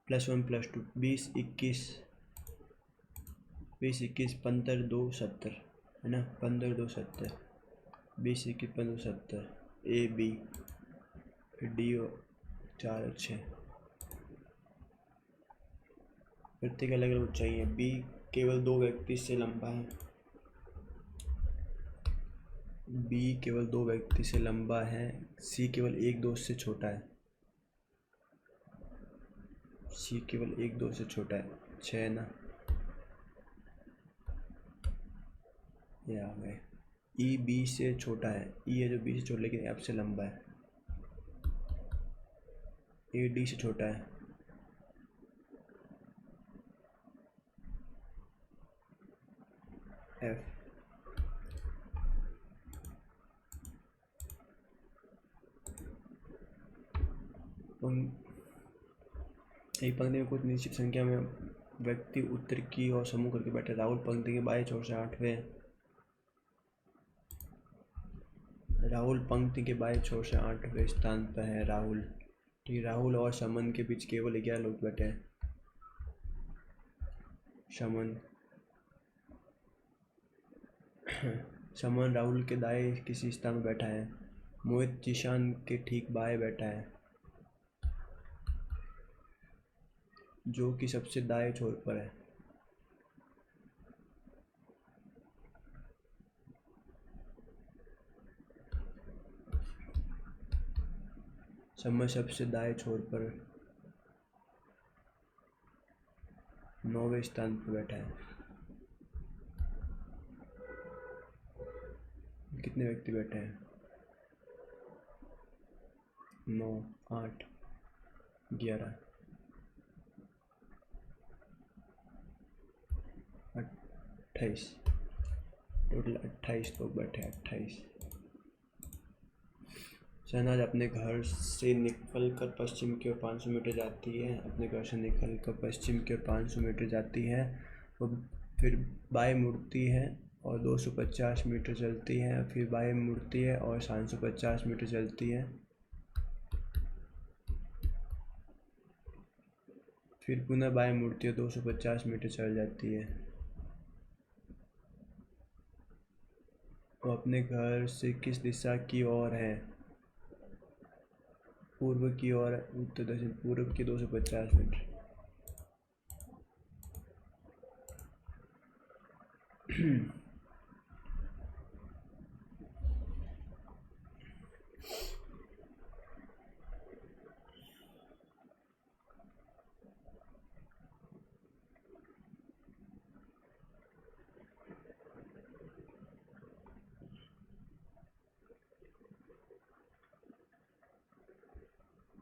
+1 +2 20 21 20 21 15 2 70, है ना? 15 2 70, 20 21 15 70। ए बी डी 4 और 6, प्रत्येक अलग अलग ऊंचाई है। बी केवल 2 व्यक्ति से लंबा है। बी केवल 2 व्यक्ति से लंबा है। सी केवल एक दोस्त से छोटा है। सी केवल एक दोस्त से छोटा है। 6 ना, ये आ गए। ई बी से छोटा है। ई है जो बी से छोटा, लेकिन एफ से लंबा है। ए डी से छोटा है। एफ एक पंक्ति में कुछ निश्चित संख्या में व्यक्ति उत्तर की ओर समूह करके बैठे। राहुल पंक्ति के बाएं छोर से 8वें, राहुल पंक्ति के बाएं छोर से 8वें स्थान पर है। राहुल, ठीक। राहुल और शमन के बीच केवल 11 लोग बैठे हैं। शमन राहुल के दाएं किसी स्थान में बैठा है। मोहित जीशान के ठीक बाएं बैठा है, जो कि सबसे दाएं छोर पर है। शमन सबसे दाएं छोर पर 9वें स्थान पर बैठा है। कितने व्यक्ति बैठे हैं? 9 8 11। 28, टोटल 28 लोग बैठे, 28। शहनाज अपने घर से निकलकर पश्चिम की ओर 500 मीटर जाती है। अपने घर से निकलकर पश्चिम की ओर 500 मीटर जाती है। वो फिर बाएं मुड़ती है और 250 मीटर चलती है। फिर बाएं मुड़ती है और 750 मीटर चलती है। फिर पुनः बाएं मुड़ती है, 250 मीटर चल जाती है। वो अपने घर से किस दिशा की ओर है? पूर्व की ओर, उत्तर दक्षिण पूर्व की 250 मीटर।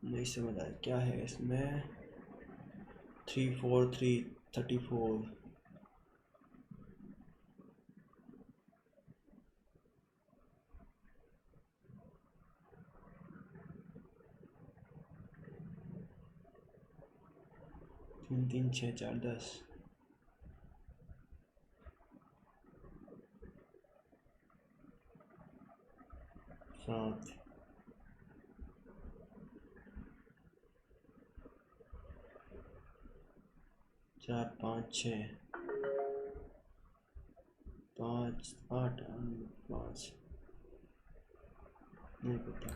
नहीं समझ आया क्या है इसमें। 34334। तीन तीन छः चार 10। 7। 4 5 6 5 8 5। नहीं पता,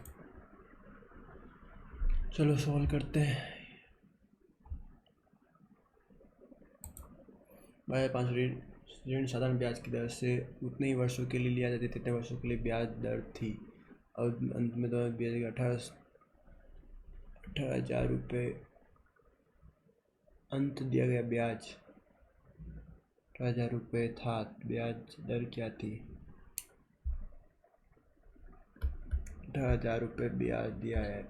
चलो सॉल्व करते हैं। भाई 5 ऋण साधारण ब्याज की दर से उतने ही वर्षों के लिए लिया जाता है जितने वर्षों के लिए ब्याज दर थी। और अंत में तो ब्याज 18,000 रुपये अंत दिया गया। ब्याज 18,000 रुपये था। ब्याज दर क्या थी? 18,000 रुपये ब्याज दिया है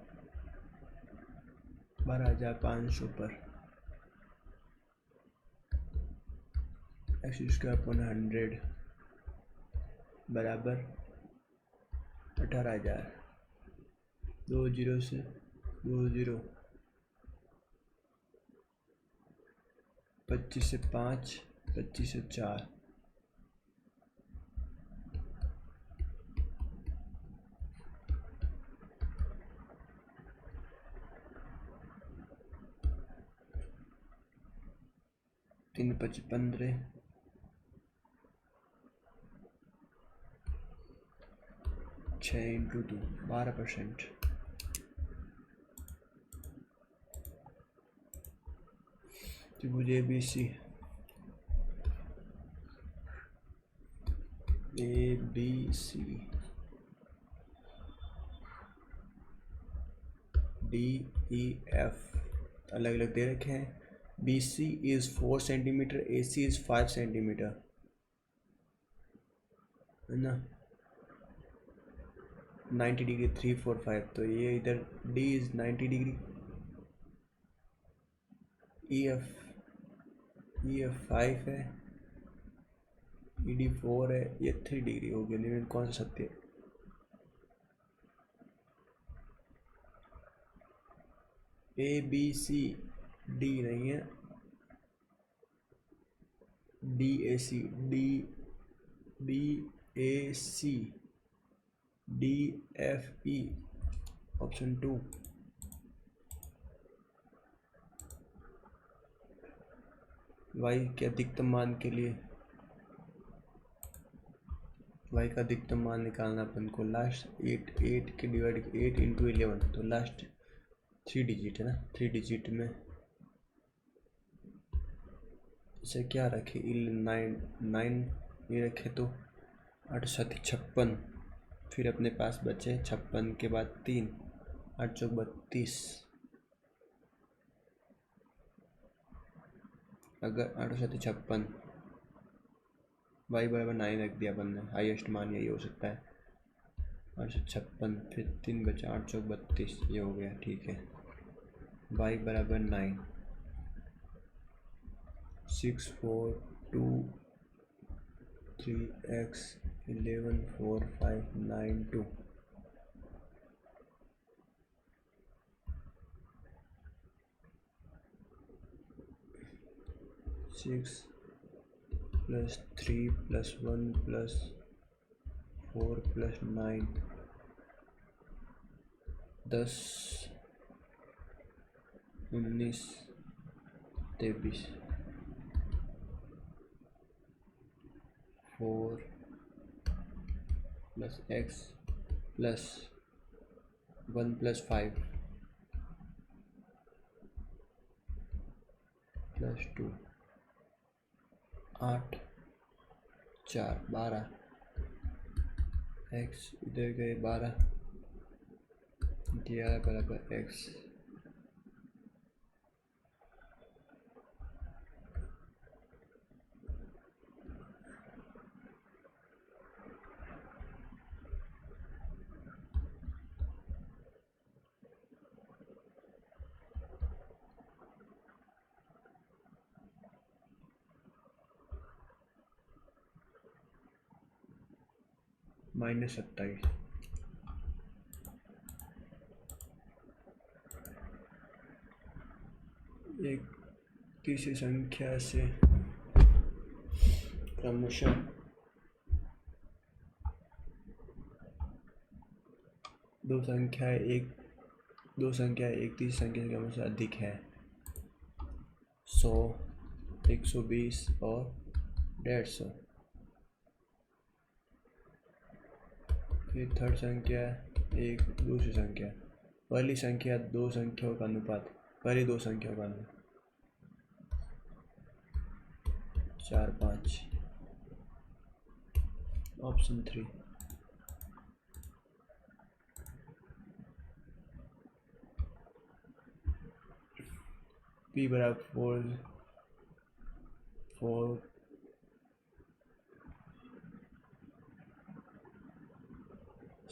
12,500 पर। x² बराबर 18,000। 2 0 से 2 0, 25 से 5, 25 से 4। तीन 5 15, 6 × 2 12%। त्रिभुज ABC DEF अलग अलग दे रखे हैं। BC is 4 centimetre, AC is 5 centimetre, है ना। 90 डिग्री 3 4 5, तो ये इधर D इज 90 डिग्री। EF 5 है, ED 4 है, ये 3 डिग्री हो गया। इनमें कौन सा सत्य है? ABC D नहीं है, DAC DFE ऑप्शन 2। y के अधिकतम मान के लिए y का अधिकतम मान निकालना अपन को। लास्ट 8 के डिवाइड 8 × 11, तो लास्ट 3 डिजिट है ना। 3 डिजिट में इसे क्या रखे? 9 ये रखे तो 8 7 56। फिर अपने पास बचे 56 के बाद 3, 8 चौक 32। अगर 8 7 56, y बराबर 9 रख दिया अपन ने। हाईएस्ट मान यही हो सकता है। 8 से 56, फिर 3 बचा, 8 चौक 32, ये हो गया। ठीक है, y बराबर 9। 6 4 2 3x 11 4 5 9 2 6 plus 3 plus 1 plus 4 plus 9 10 19 23 4 plus x plus 1 plus 5 plus 2 8 4 12 x इधर गए 12 दिया बराबर x -27 एक तीसरी संख्या से क्रमशः दो संख्याएं एक तीसरी संख्या से क्रमशः अधिक है 100 120 और 150 ये थर्ड संख्या एक दूसरी संख्या पहली संख्या दो संख्याओं का अनुपात पहली दो संख्याओं का अनुपात 4 5 ऑप्शन 3 p बराबर 4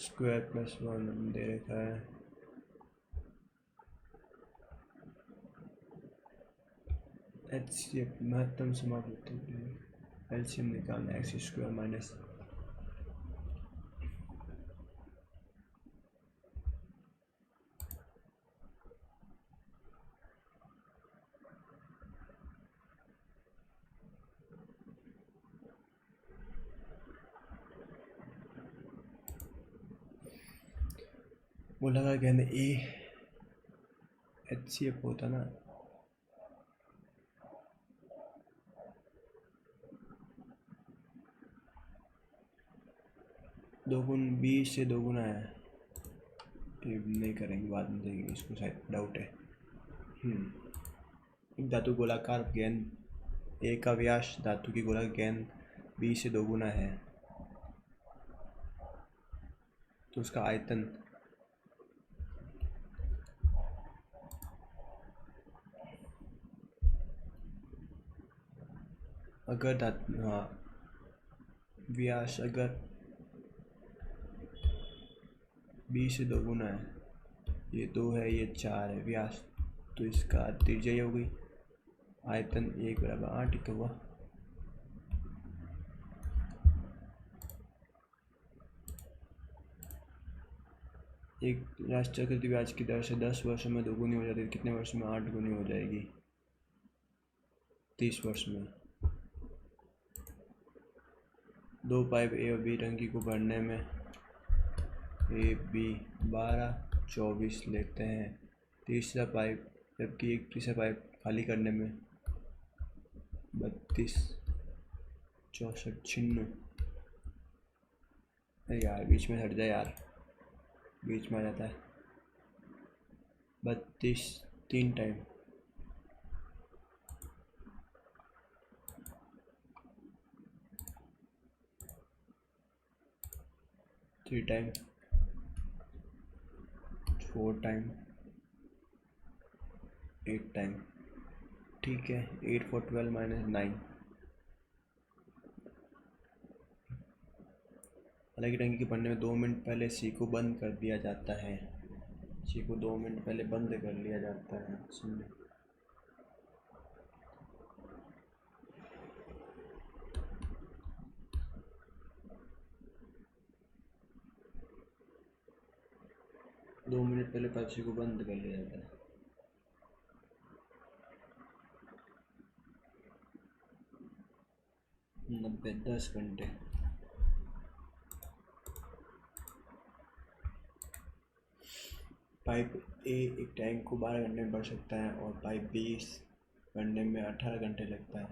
स्क्वायर प्लस 1 दे रखा है HCF महत्तम समापन एलसीएम निकालना एक्स स्क्वायर माइनस वो लगा कहने ए HCF होता ना दोगुन 20 से दोगुना है ये नहीं करेंगे बाद में देंगे इसको शायद डाउट है एक धातु गोलाकार गेंद ए का व्यास धातु की गोलाकार गेंद 20 से दोगुना है तो उसका आयतन अगर धातु व्यास अगर 20 से दोगुना है ये 2 है ये 4 है व्यास तो इसका त्रिज्या हो गई आयतन 1 बराबर 8 ही तो हुआ एक राष्ट्रकृत व्यास की दर से 10 वर्षों में दोगुनी हो जाती है कितने वर्ष में 8 गुनी हो जाएगी 30 वर्ष में दो पाइप ए और बी टंकी को भरने में ए बी 12 24 लेते हैं तीसरा पाइप जबकि एक तीसरा पाइप खाली करने में 32 64 96 अरे यार बीच में हट जाए यार बीच में आ जाता है 32 3 टाइम 3 टाइम 4 टाइम 8 टाइम ठीक है 8 4 12 माइनस 9 हालांकि टंकी के भरने में 2 मिनट पहले सी को बंद कर दिया जाता है सी को 2 मिनट पहले बंद कर लिया जाता है सुनने 2 मिनट पहले पेप्सी को बंद कर लिया जाता है। 90 10 घंटे। पाइप ए एक टैंक को 12 घंटे में भर सकता है और पाइप बी भरने में 18 घंटे लगता है।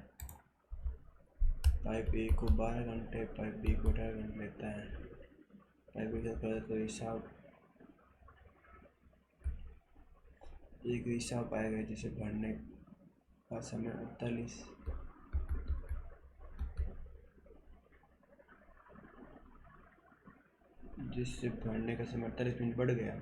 पाइप ए को 12 घंटे, पाइप बी को 18 घंटे लगता है। पाइप के साथ करें तो एक हिसाब आएगा जिसे भरने का समय 48, जिससे भरने का समय 48 मिनट बढ़ गया।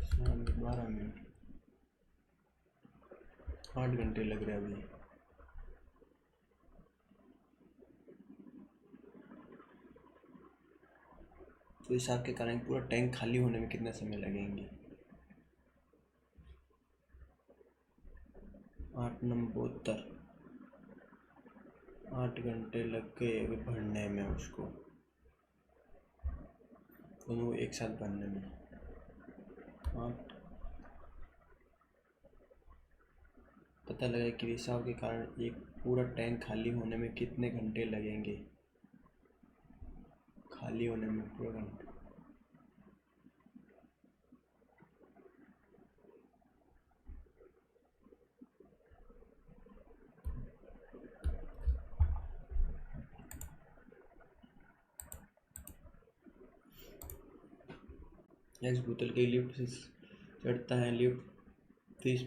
शाम में 12 मिनट, 8 घंटे लग रहे अभी। तो हिसाब के कारण पूरा टैंक खाली होने में कितना समय लगेंगे? 8 9 72, 8 घंटे लग गए अभी भरने में उसको, दोनों एक साथ भरने में। 8 पता लगा कि रिसाव के कारण एक पूरा टैंक खाली होने में कितने घंटे लगेंगे। खाली होने में पूरा घंटा, एक्स बोतल के लिफ्ट से चढ़ता है। लिफ्ट 30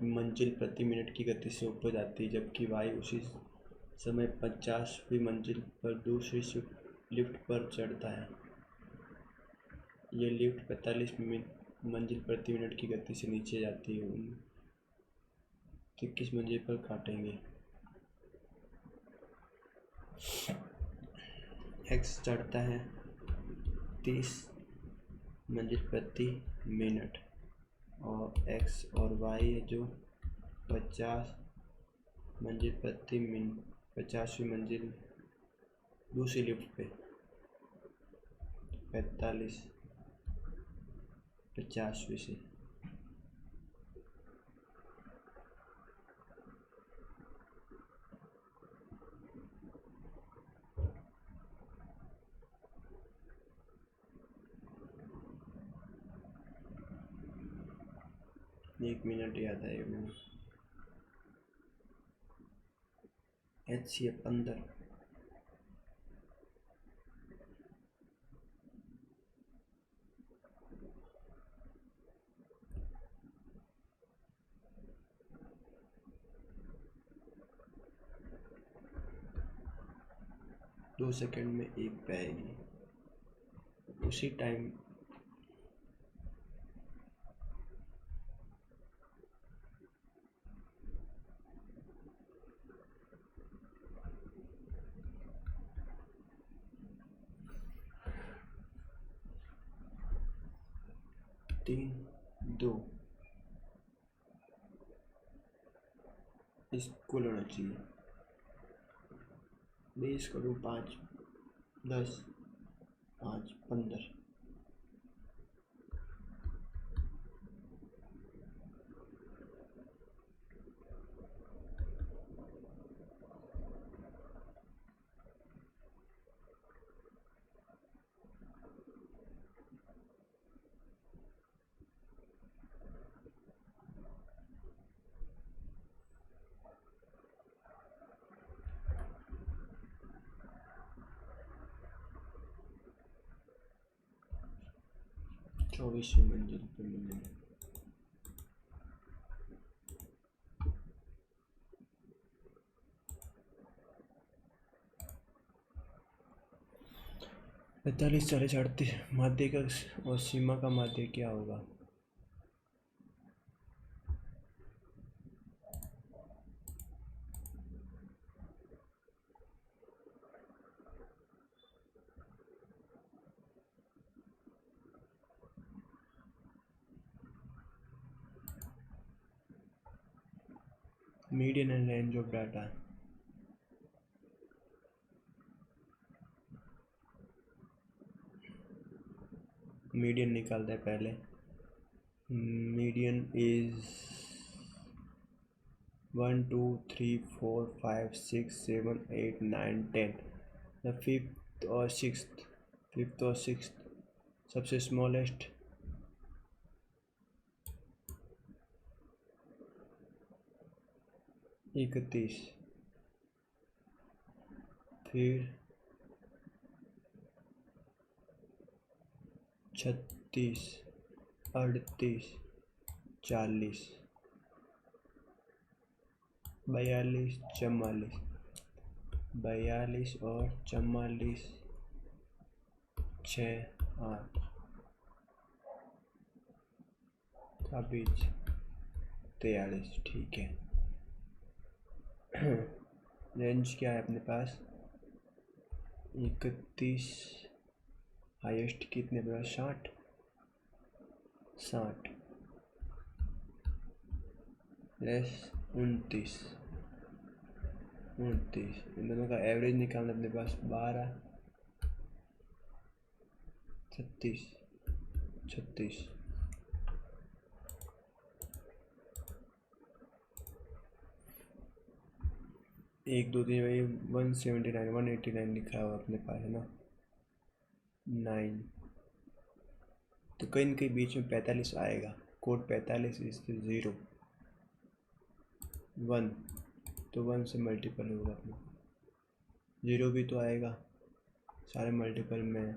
मंजिल प्रति मिनट की गति से ऊपर जाती है, जबकि वाई उसी समय 50वीं मंजिल पर दूसरी लिफ्ट पर चढ़ता है। यह लिफ्ट 45 मंजिल प्रति मिनट की गति से नीचे जाती है। 21 मंजिल पर काटेंगे। एक्स चढ़ता है 30 मंजिल प्रति मिनट और एक्स और वाई जो 50 मंजिल प्रति मिनट, 50वीं मंजिल दूसरी लिफ्ट पे, 45 50वीं से। एक मिनट याद है मैंने। HCF 15, दो सेकंड में एक पाएगी। उसी टाइम तीन 2 इसको लेना चाहिए। 20 करूँ 5 10 5 15। चौबीसवीं मंजिल पे मिलेंगे। 45 40 38 माध्य का और सीमा का माध्य क्या होगा? Median and range of data. Median निकालते हैं पहले। Median is 1 2 3 4 5 6 7 8 9 10। द फिफ्थ और सिक्स्थ सबसे स्मॉलेस्ट 31, फिर 36 38 40 42 44 42 और 44 6 8 23 43। ठीक है। रेंज क्या है अपने पास? 31। हाईएस्ट कितने बड़ा? 60 60 लेस 29 29। इन दोनों का एवरेज निकालना अपने पास 12 36 36। 1 2 3 भाई 179 189 लिखा हुआ अपने पास है ना। 9 तो कहीं न कहीं बीच में 45 आएगा। कोड 45 इज 0 1 तो 1 से मल्टीपल होगा अपना। 0 भी तो आएगा, सारे मल्टीपल में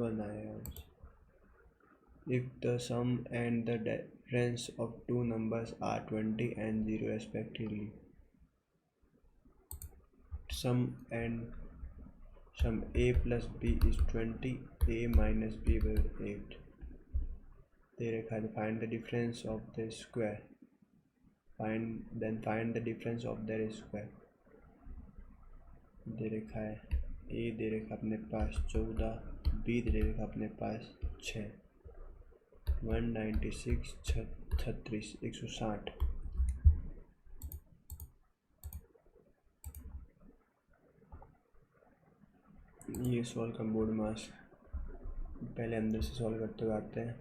1 आएगा। If the sum and the difference of two numbers are 20 and 0 respectively, sum a plus b is 20, a minus b will 8. They find the difference of the square. Find the difference of their square. दे रखा है a दे रखा अपने पास 14, b दे रखा अपने पास 6, 196 36 160। ये solve का board मास पहले अंदर से सॉल्व करते हुए आते हैं।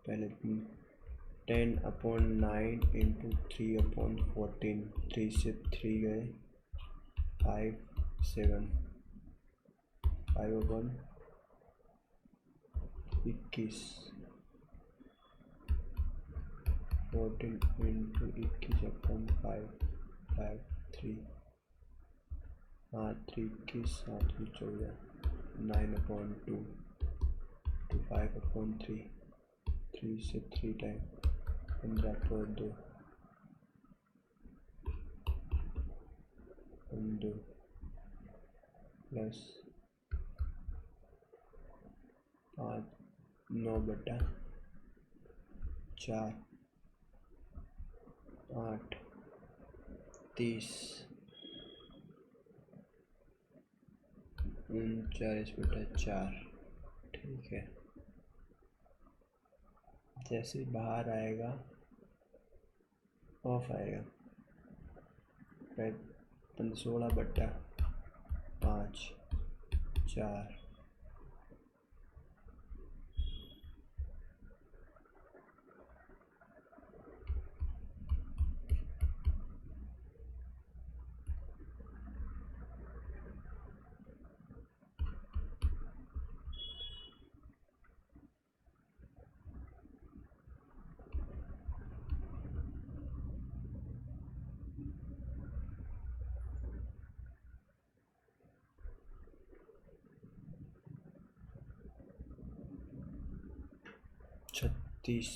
पहले 10/9 इंटू 3/14, 3 से 3 गए 5 7 5/21 14 इंटू 21/5 5 3 3 21 7 14 9/2 to 5/3 3 से 3 टाइम 15/2 2 प्लस 5 9/4 8 30 39/4। ठीक है। जैसे बाहर आएगा ऑफ आएगा 16/5 4 36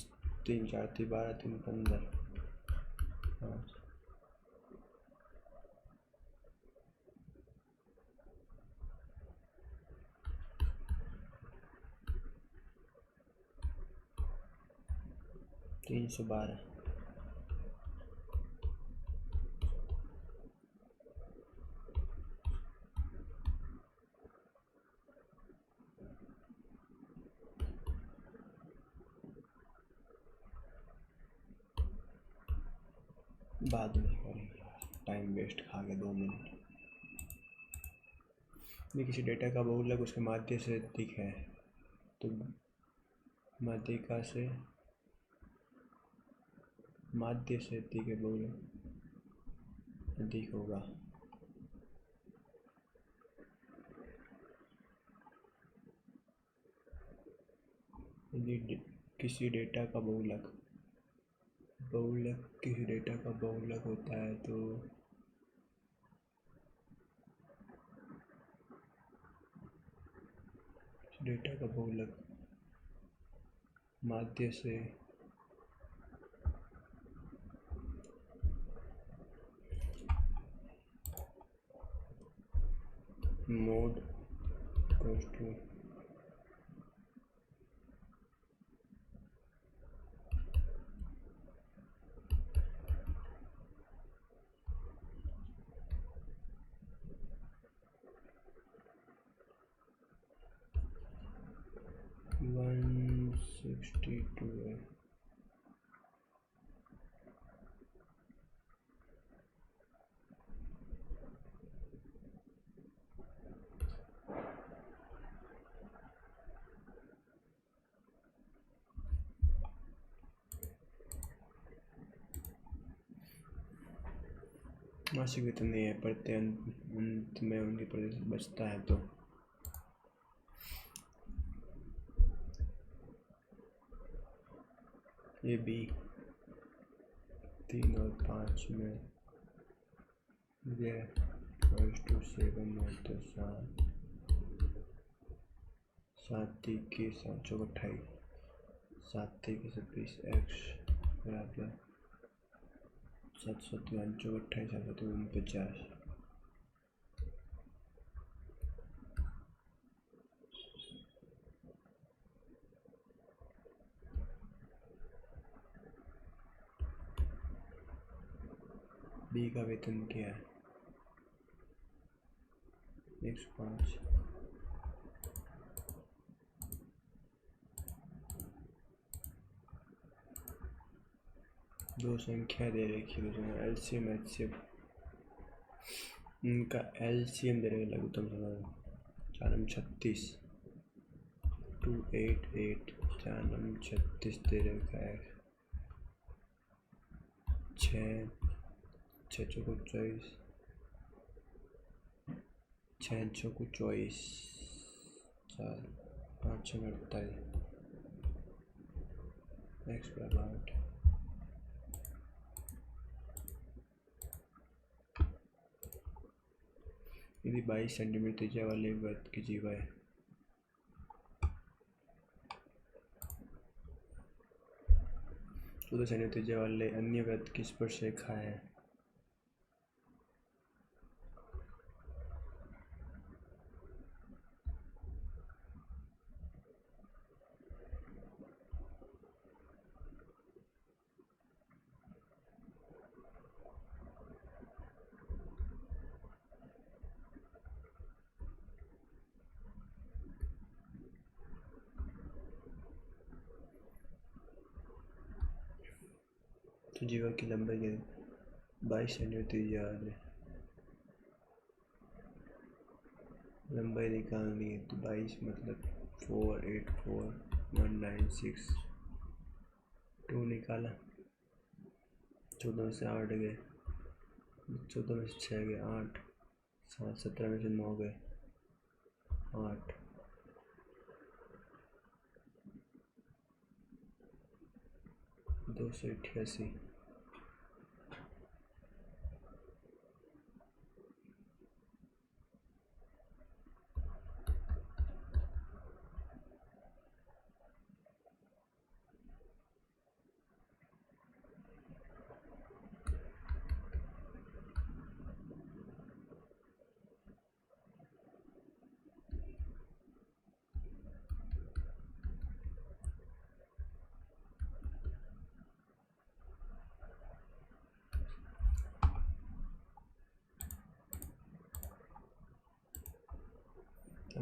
3 4 3 12 3 15 5 312। बाद में करेंगे, टाइम वेस्ट खा के 2 मिनट। ये किसी डेटा का बहुलक उसके माध्य से अधिक है तो माध्यिका से माध्य से अधिक है, बहुलक अधिक होगा। यदि किसी डेटा का बहुलक किसी डेटा का बहुलक होता है तो डेटा का बहुलक माध्य से मोड इक्वल्स टू वन 62 है। मासिक वेतन नहीं है, प्रत्येक अंत में उनकी प्रतिशत बचता है तो ये भी 3 और 5 में ये 7 है तो 7 के 7 चौक 28, 7 के 26 x बराबर 7 चौक 28, 7 49। बी का वेतन क्या है? 105। दो संख्या दे रखी है, एलसीएम एचसीएम, इनका एलसीएम दे रहे लघुत्तम समाधान 436 288 436 दे रखा है। 6 चौको 24, 6 चौको 24, 4 5 6 48, x बराबर 8। यदि 22 सेंटीमीटर त्रिज्या वाले वृत्त की जीवा है 14 सेंटीमीटर त्रिज्या वाले अन्य वृत्त की स्पर्शरेखा है तो जीवा की लंबाई के 22 सेंटीमीटर त्रिज्या वाले लंबाई निकालनी है तो 22 मतलब 484196 2 निकाला, 14 में से 8 गए, 14 में से 6 गए 8, 7 17 में से 9 गए 8, 288।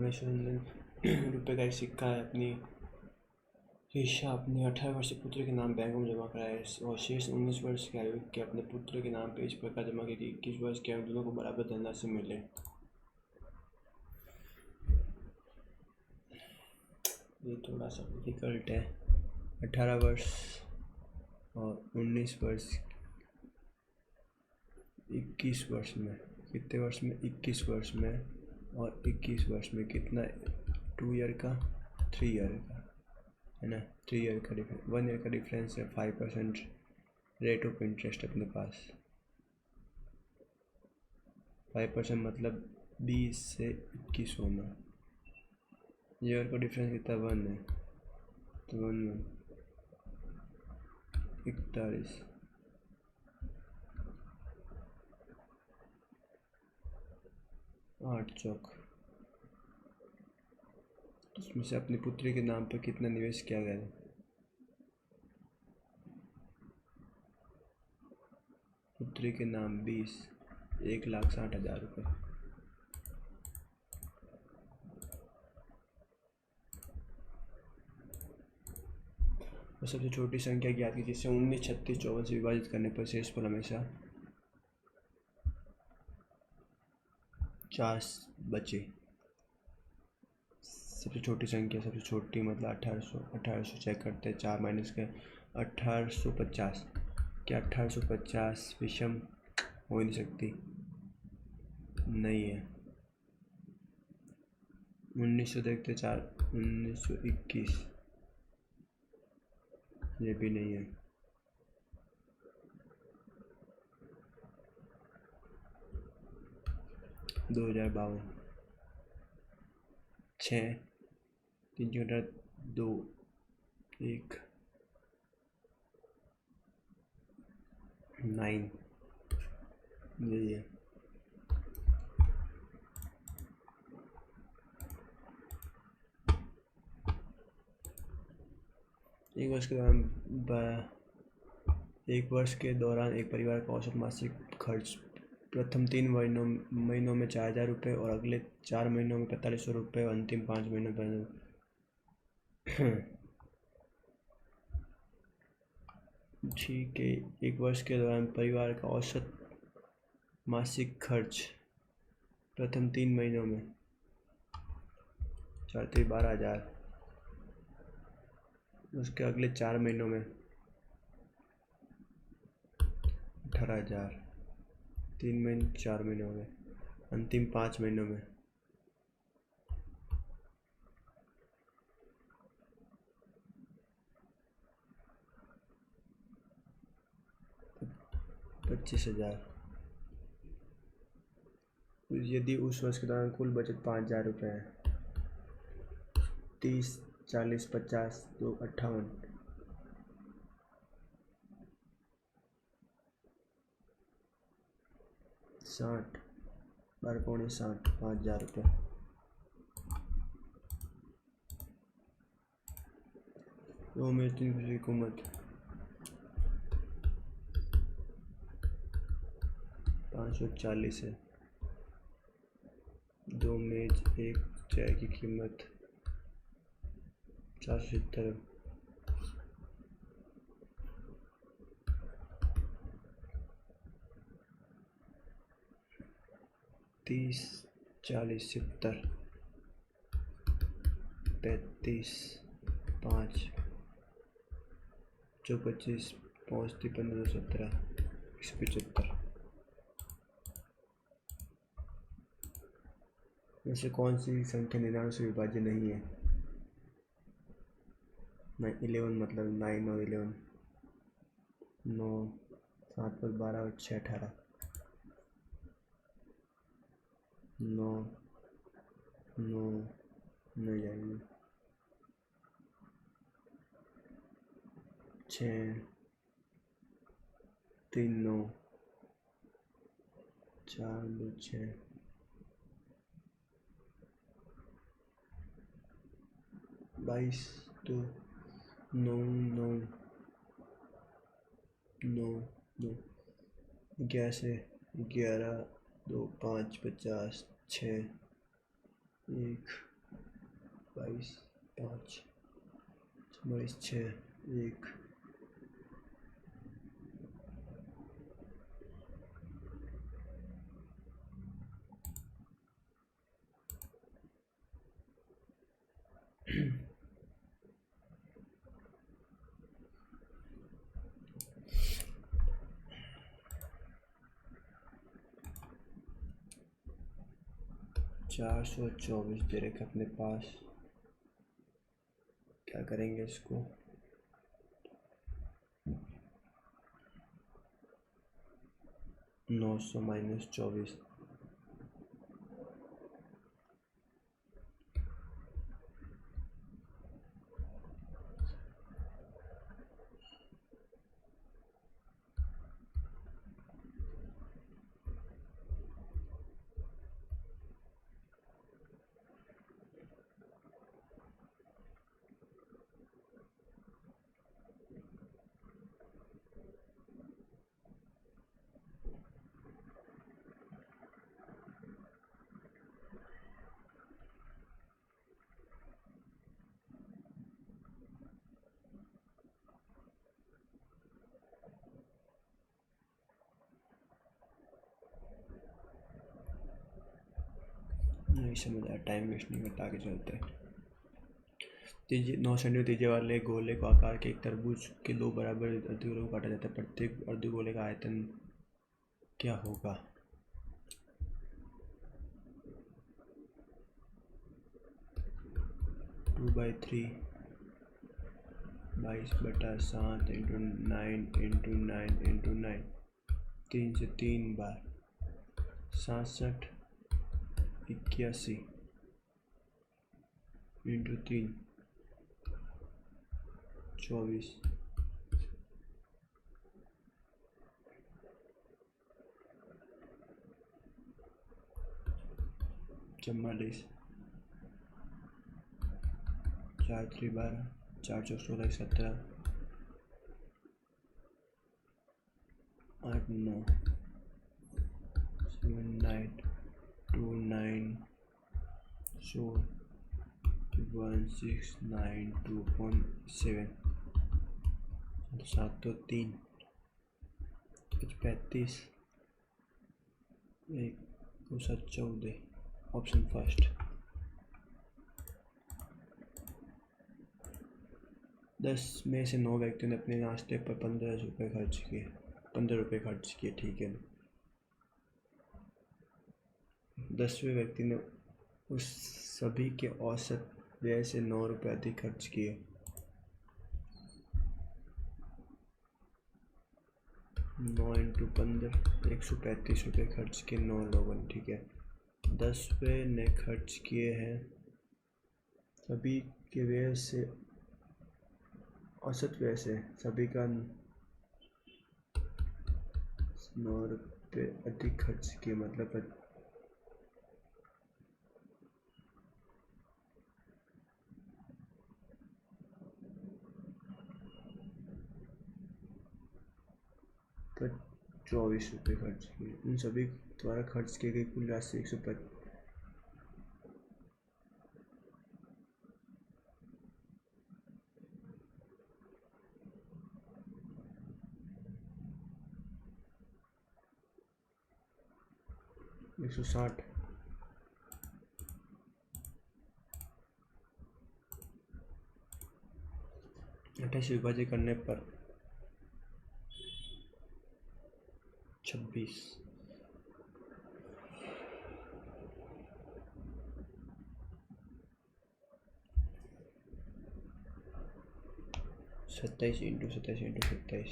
परमेश्वर ने रुपये का एक सिक्का है अपनी हिस्सा अपने 18 वर्षीय पुत्र के नाम बैंकों में जमा कराया और शेष 19 वर्ष की आयु के अपने पुत्र के नाम पे इस प्रकार जमा की कि 21 वर्ष की आयु दोनों को बराबर धनराशि मिले। ये थोड़ा सा डिफिकल्ट है। 18 वर्ष और 19 वर्ष 21 वर्ष में कितने वर्ष में 21 वर्ष में और 21 वर्ष में कितना 2 ईयर का 3 ईयर का है ना 3 ईयर का डिफरेंस 1 ईयर का डिफरेंस है 5% रेट ऑफ इंटरेस्ट अपने पास 5% मतलब 20 से 21 होना ईयर का डिफरेंस कितना 1 है तो 1 41 8 चौक इसमें से अपनी पुत्री के नाम पर कितना निवेश किया गया है पुत्री के नाम 20 1,60,000 रुपये और सबसे छोटी संख्या ज्ञात की जिससे 19, 36, 54 से विभाजित करने पर शेषफल हमेशा 4 बचे। सबसे छोटी संख्या सबसे छोटी मतलब 1800 चेक करते हैं 4 माइनस के 1850 क्या 1850 विषम हो ही नहीं सकती नहीं है 1900 देखते 4 1921 ये भी नहीं है 2052 6 3 2 1 9 यही है एक वर्ष के दौरान एक परिवार का औसत मासिक खर्च प्रथम 3 महीनों में 4,000 रुपये और अगले 4 महीनों में 4,500 रुपये और अंतिम 5 महीनों में ठीक है। एक वर्ष के दौरान परिवार का औसत मासिक खर्च प्रथम 3 महीनों में 12,000 उसके अगले 4 महीनों में 18,000 3 महीने 4 महीनों में अंतिम 5 महीनों में 25,000 यदि उस वर्ष के दौरान कुल बचत 5,000 रुपये है 30 40 50 2 58 60 12,60 5,000 रुपये 2 में 3 की कीमत 540 है 2 मेज 1 चाय की कीमत 470 30 40 70 35 5 जो 25 पहुँचती 15 17 175 वैसे कौन सी संख्या 99 से विभाज्य नहीं है 11 मतलब 9 और 11 9 7 पर 12 और 6 18 9 9 नहीं जाएंगे 6 3 9 4 2 6 22 2 9 9 9 2 11 2 5 50 6 1 22 5 22 6 1 424 दे रखे अपने पास। क्या करेंगे इसको? 900 माइनस 24 नहीं समझ आया, टाइम वेस्ट नहीं करता, आगे चलते हैं। 9 सेंटीमीटर त्रिज्या वाले गोले को आकार के एक तरबूज के दो बराबर अर्धगोलों को काटा जाता है। प्रत्येक अर्धगोले का आयतन क्या होगा? Two by 3 22/7 into 9 into 9 into 9 3 से 3 बार 67 81 इंटू 3 24 44 4 3 12 4 4 16 17 8 9 7 9 2 9 4 1 6 9 2.7 7 तो 3 35 1 2 7 14 ऑप्शन फर्स्ट। 10 में से 9 व्यक्तियों ने अपने नाश्ते पर 15 रुपये खर्च किए। 15 रुपये खर्च किए, ठीक है। 10वें व्यक्ति ने उस सभी के औसत व्यय से 9 रुपये अधिक खर्च किए। 9 इंटू 15 135 रुपये खर्च किए 9 लोगों ने, ठीक है। 10वें ने खर्च किए हैं सभी के व्यय से, औसत व्यय से सभी का 9 रुपये अधिक खर्च किए, मतलब 24 रुपये खर्च किए। उन सभी द्वारा खर्च किए गए कुल राशि 160। 28 विभाजित करने पर 26। 27 इंटू 27 इंटू 27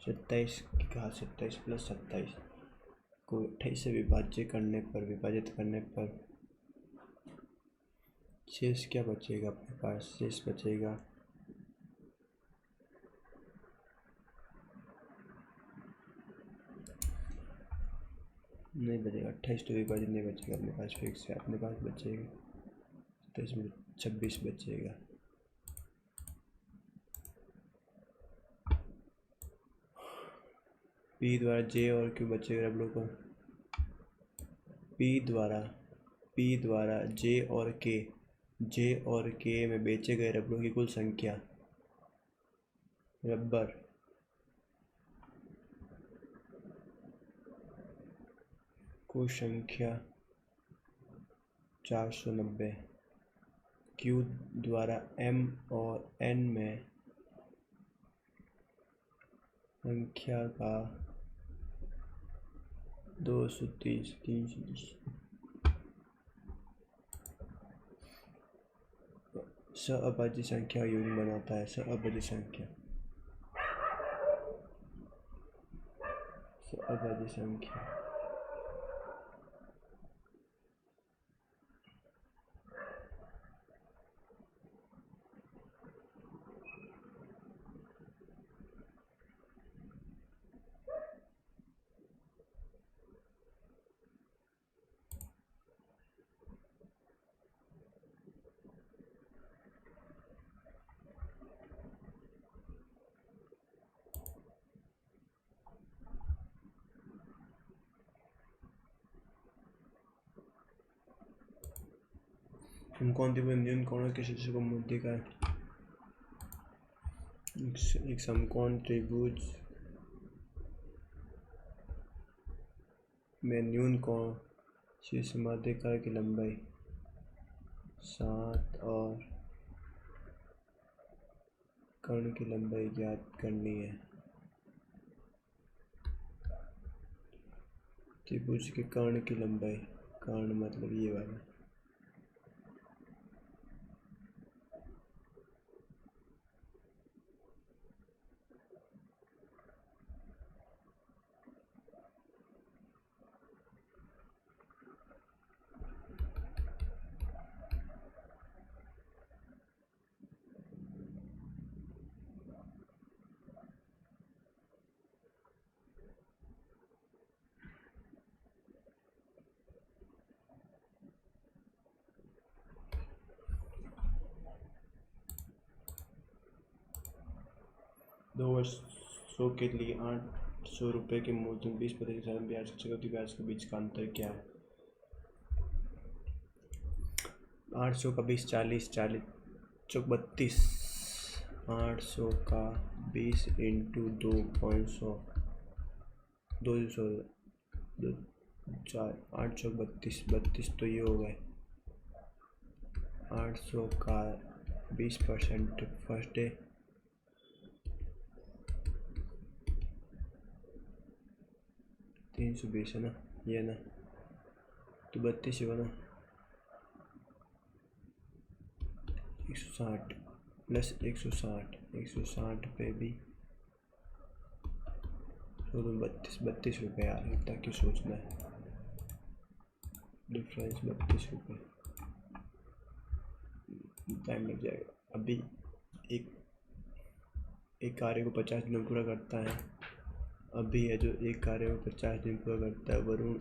27 की कहा 27 प्लस 27 को 28 से विभाजित करने पर शेष क्या बचेगा अपने पास? शेष बचेगा नहीं बचेगा, 28 तो विभाजित नहीं बचेगा अपने पास, फिक्स है। अपने पास बचेगा 27 में 26 बचेगा। पी द्वारा जे और क्यू बचे डब्ल्यू को पी द्वारा जे और के में बेचे गए रबड़ों की कुल संख्या रबर कुल संख्या 490। क्यू द्वारा एम और एन में संख्या का 230 330 सहअभाज्य संख्या युग्म बनाता है। सहअभाज्य संख्या समकोण न्यून कोणों के शीर्ष को मुद्दे का एक समकोण त्रिभुज में न्यून कोण शीर्ष मध्यकार की लंबाई 7 और कर्ण की लंबाई ज्ञात करनी है। त्रिभुज के कर्ण की लंबाई, कर्ण मतलब ये वाला, दो वर्षों के लिए 800 रुपये के मूलधन 20% ब्याज चक्रवृद्धि ब्याज के बीच का अंतर क्या है? 800 का 20 40 40 चौक 32। 800 का 20 इंटू 2.100 200 4 8 चौक 32 32 तो ये हो गए। 800 का 20% फर्स्ट डे 320 है ना, ये ना, तो 32 हुआ ना, 160 प्लस 160 पे भी तो 32 रुपये यार, इतना क्यों सोचना है, डिफरेंस 32 रुपये, टाइम लग जाएगा। अभी एक कार्य को 50 दिन पूरा करता है, अभी है जो एक कार्य को 50 दिन पूरा करता है वरुण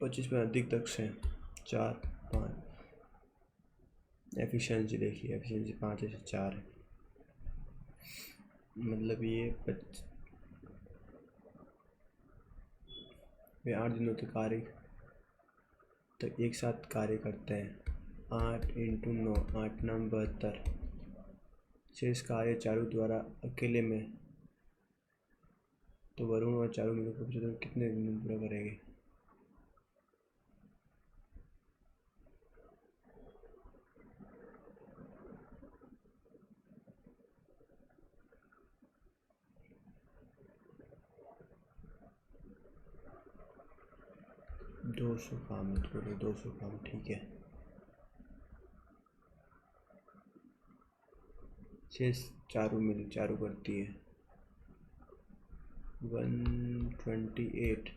25 में अधिक दक्ष है 4 5। एफिशिएंसी देखिए, एफिशिएंसी 5 से 4 है, मतलब ये 8 दिनों तक एक साथ कार्य करते हैं। 8 इंटू 9 8 9 72। शेष कार्य चारू द्वारा अकेले में, तो वरुण और चारू मिलकर कितने दिन में पूरा करेंगे? दो सौ काम, 200 काम, ठीक है। शेष चारू करती है 128।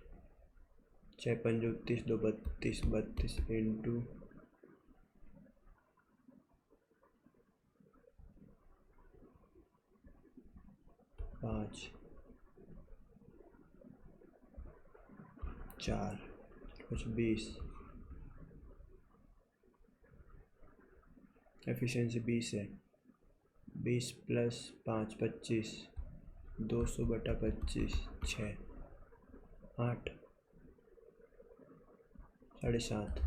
6 पंजो 30 2 32 32 इंटू 5 4 कुछ 20। एफिशिएंसी 20 है, 20 प्लस 5 25। 200/25 6 8 7.5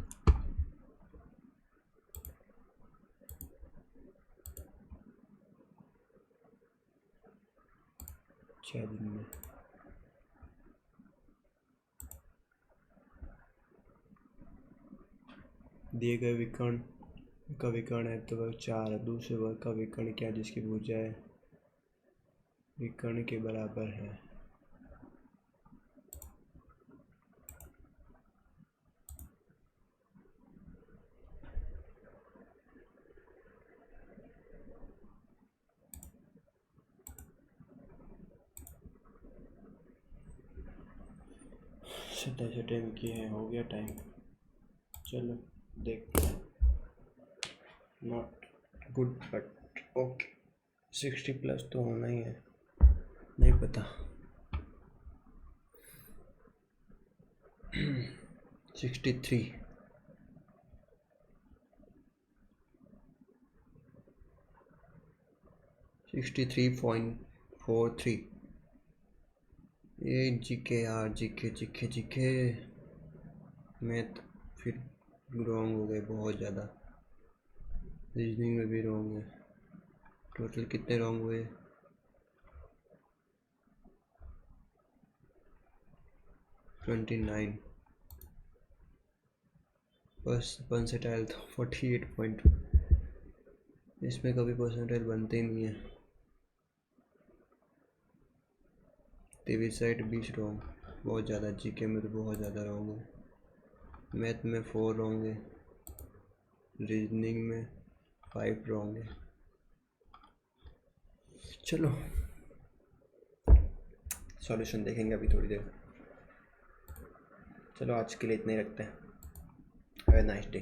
6 दिन में। दिए गए विकर्ण का विकर्ण है तो वह 4 है। दूसरे वर्ग का विकर्ण क्या जिसकी भुजाएं विकर्ण के बराबर है। सत्ताईस टाइम की है, हो गया टाइम। चलो देखते हैं। Not good but okay. 60+ तो होना ही है, नहीं पता। 63 63.43। ये जीके यार, जीके मैथ फिर रॉन्ग हो गए बहुत ज़्यादा। रीजनिंग में भी रॉन्ग है। टोटल कितने रॉन्ग हुए? 29। बस परसेंटाइल तो 48 इसमें कभी परसेंटाइल बनते ही नहीं है। 23 साइड 20 रॉन्ग, बहुत ज़्यादा। जीके में तो बहुत ज़्यादा रॉन्ग है। मैथ में 4 रॉन्ग है। रीजनिंग में 5 रॉन्ग है। चलो सॉल्यूशन देखेंगे अभी थोड़ी देर। चलो आज के लिए इतना ही रखते हैं। Have a nice day.